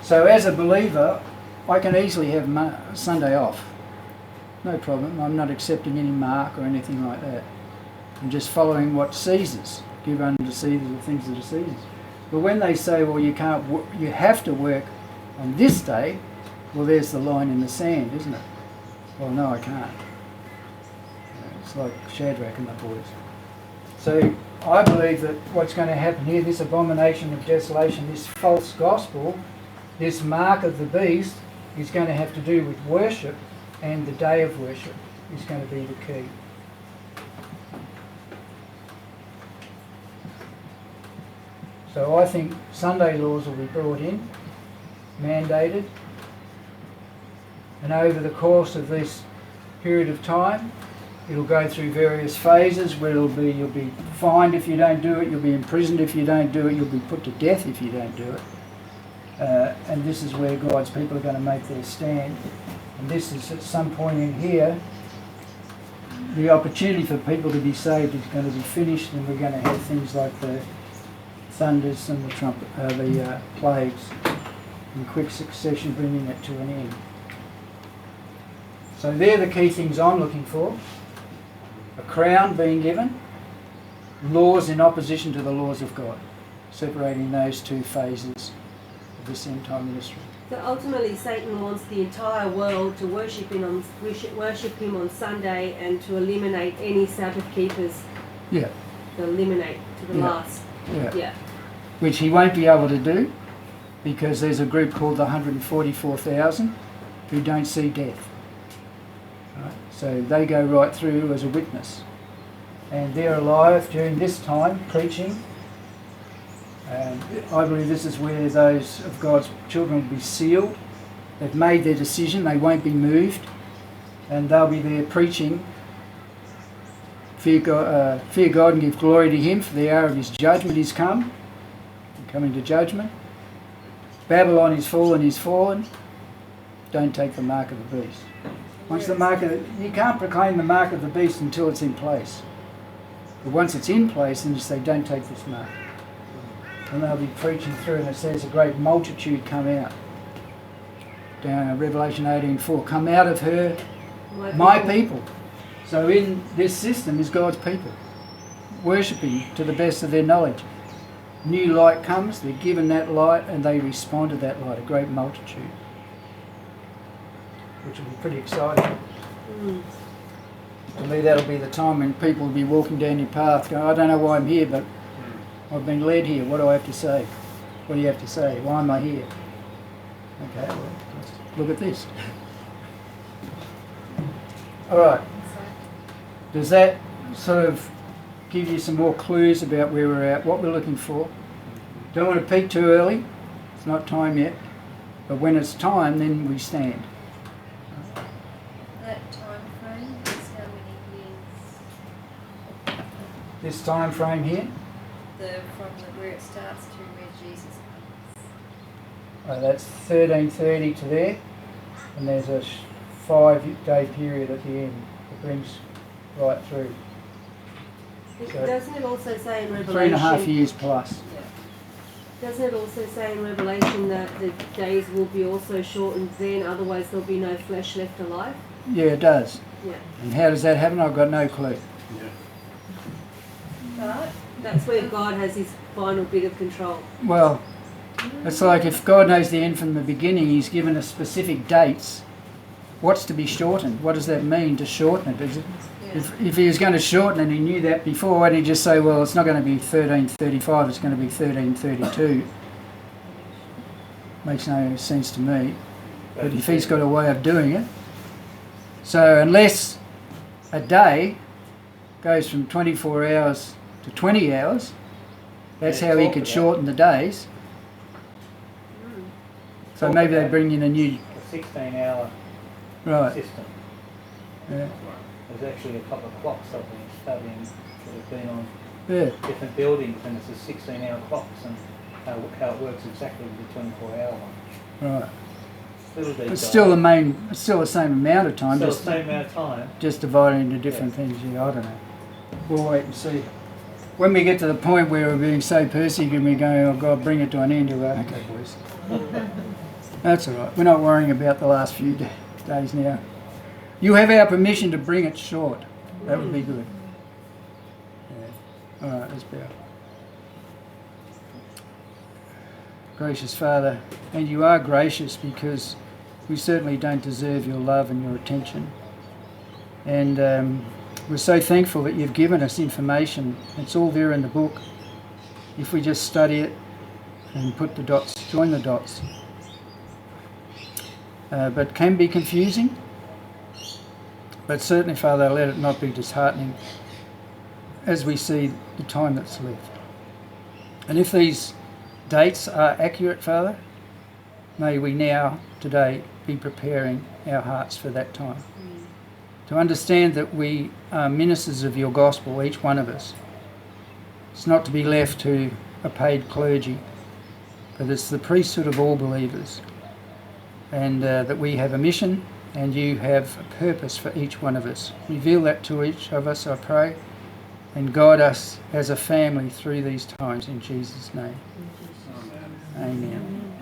So as a believer, I can easily have Sunday off. No problem. I'm not accepting any mark or anything like that. I'm just following what Caesar's. Give unto Caesar the things that are Caesar's. But when they say, well, you can't, you have to work on this day, well, there's the line in the sand, isn't it? Well, no, I can't. It's like Shadrach and the boys. So I believe that what's going to happen here, this abomination of desolation, this false gospel, this mark of the beast, is going to have to do with worship, and the day of worship is going to be the key. So I think Sunday laws will be brought in, mandated, and over the course of this period of time, it'll go through various phases where you'll be fined if you don't do it, you'll be imprisoned if you don't do it, you'll be put to death if you don't do it. And this is where God's people are going to make their stand. And this is at some point in here, the opportunity for people to be saved is going to be finished, and we're going to have things like the thunders and the plagues in quick succession, bringing it to an end. So they're the key things I'm looking for. A crown being given, laws in opposition to the laws of God, separating those two phases of this end time ministry. So ultimately, Satan wants the entire world to worship him on Sunday and to eliminate any Sabbath keepers. Yeah. To eliminate to the last. Yeah. Yeah. Which he won't be able to do, because there's a group called the 144,000 who don't see death. Right? So they go right through as a witness. And they're alive during this time, preaching. And I believe this is where those of God's children will be sealed. They've made their decision, they won't be moved. And they'll be there preaching. Fear God and give glory to him, for the hour of his judgment is come. Coming to judgment. Babylon is fallen. Don't take the mark of the beast. Once the mark you can't proclaim the mark of the beast until it's in place. But once it's in place, then you say, don't take this mark. And they'll be preaching through, and it says a great multitude come out. Down Revelation 18:4, come out of her, my people. So in this system is God's people, worshipping to the best of their knowledge. New light comes, they're given that light, and they respond to that light, a great multitude. Which will be pretty exciting. To me, that'll be the time when people will be walking down your path going, I don't know why I'm here, but I've been led here. What do I have to say? What do you have to say? Why am I here? Okay, well, let's look at this. All right. Does that sort of give you some more clues about where we're at, what we're looking for? Don't want to peak too early. It's not time yet. But when it's time, then we stand. That time frame is how many years? This time frame here, From where it starts to where Jesus comes. that's 1330 to there, and there's a 5-day period at the end that brings right through. So Doesn't it also say in Revelation? 3.5 years plus. Doesn't it also say in Revelation that the days will be also shortened then, otherwise there'll be no flesh left alive? Yeah, it does. Yeah. And how does that happen? I've got no clue. Yeah. But That's where God has his final bit of control. Well, it's like if God knows the end from the beginning, he's given us specific dates. What's to be shortened? What does that mean, to shorten it? Is it if he was going to shorten it, he knew that before, why didn't he just say, well, it's not going to be 1335, it's going to be 1332? Makes no sense to me. But if he's got a way of doing it. So unless a day goes from 24 hours to 20 hours. That's Yeah, how he talk could about shorten the days. So Talk maybe they about bring in a new... a 16-hour Right. system. Yeah. There's actually a couple of clocks I've been studying that have been on Yeah. different buildings, and it's a 16-hour clocks and how it works exactly with the 24-hour one. Right. Little detail. It's still the main... It's still the same amount of time. Still the just same amount of time. just divided into different things. Yeah, I don't know. We'll wait and see. When we get to the point where we're being so persecuted, we're going, oh God, bring it to an end. We'll go, okay, boys. That's all right. We're not worrying about the last few days now. You have our permission to bring it short. That would be good. Yeah. All right, let's bow. Gracious Father, and you are gracious because we certainly don't deserve your love and your attention. And we're so thankful that you've given us information. It's all there in the book. If we just study it and put the dots, join the dots. But can be confusing. But certainly, Father, let it not be disheartening as we see the time that's left. And if these dates are accurate, Father, may we now, today, be preparing our hearts for that time. To understand that we are ministers of your gospel, each one of us. It's not to be left to a paid clergy, but it's the priesthood of all believers. And that we have a mission and you have a purpose for each one of us. Reveal that to each of us, I pray, and guide us as a family through these times in Jesus' name. Amen.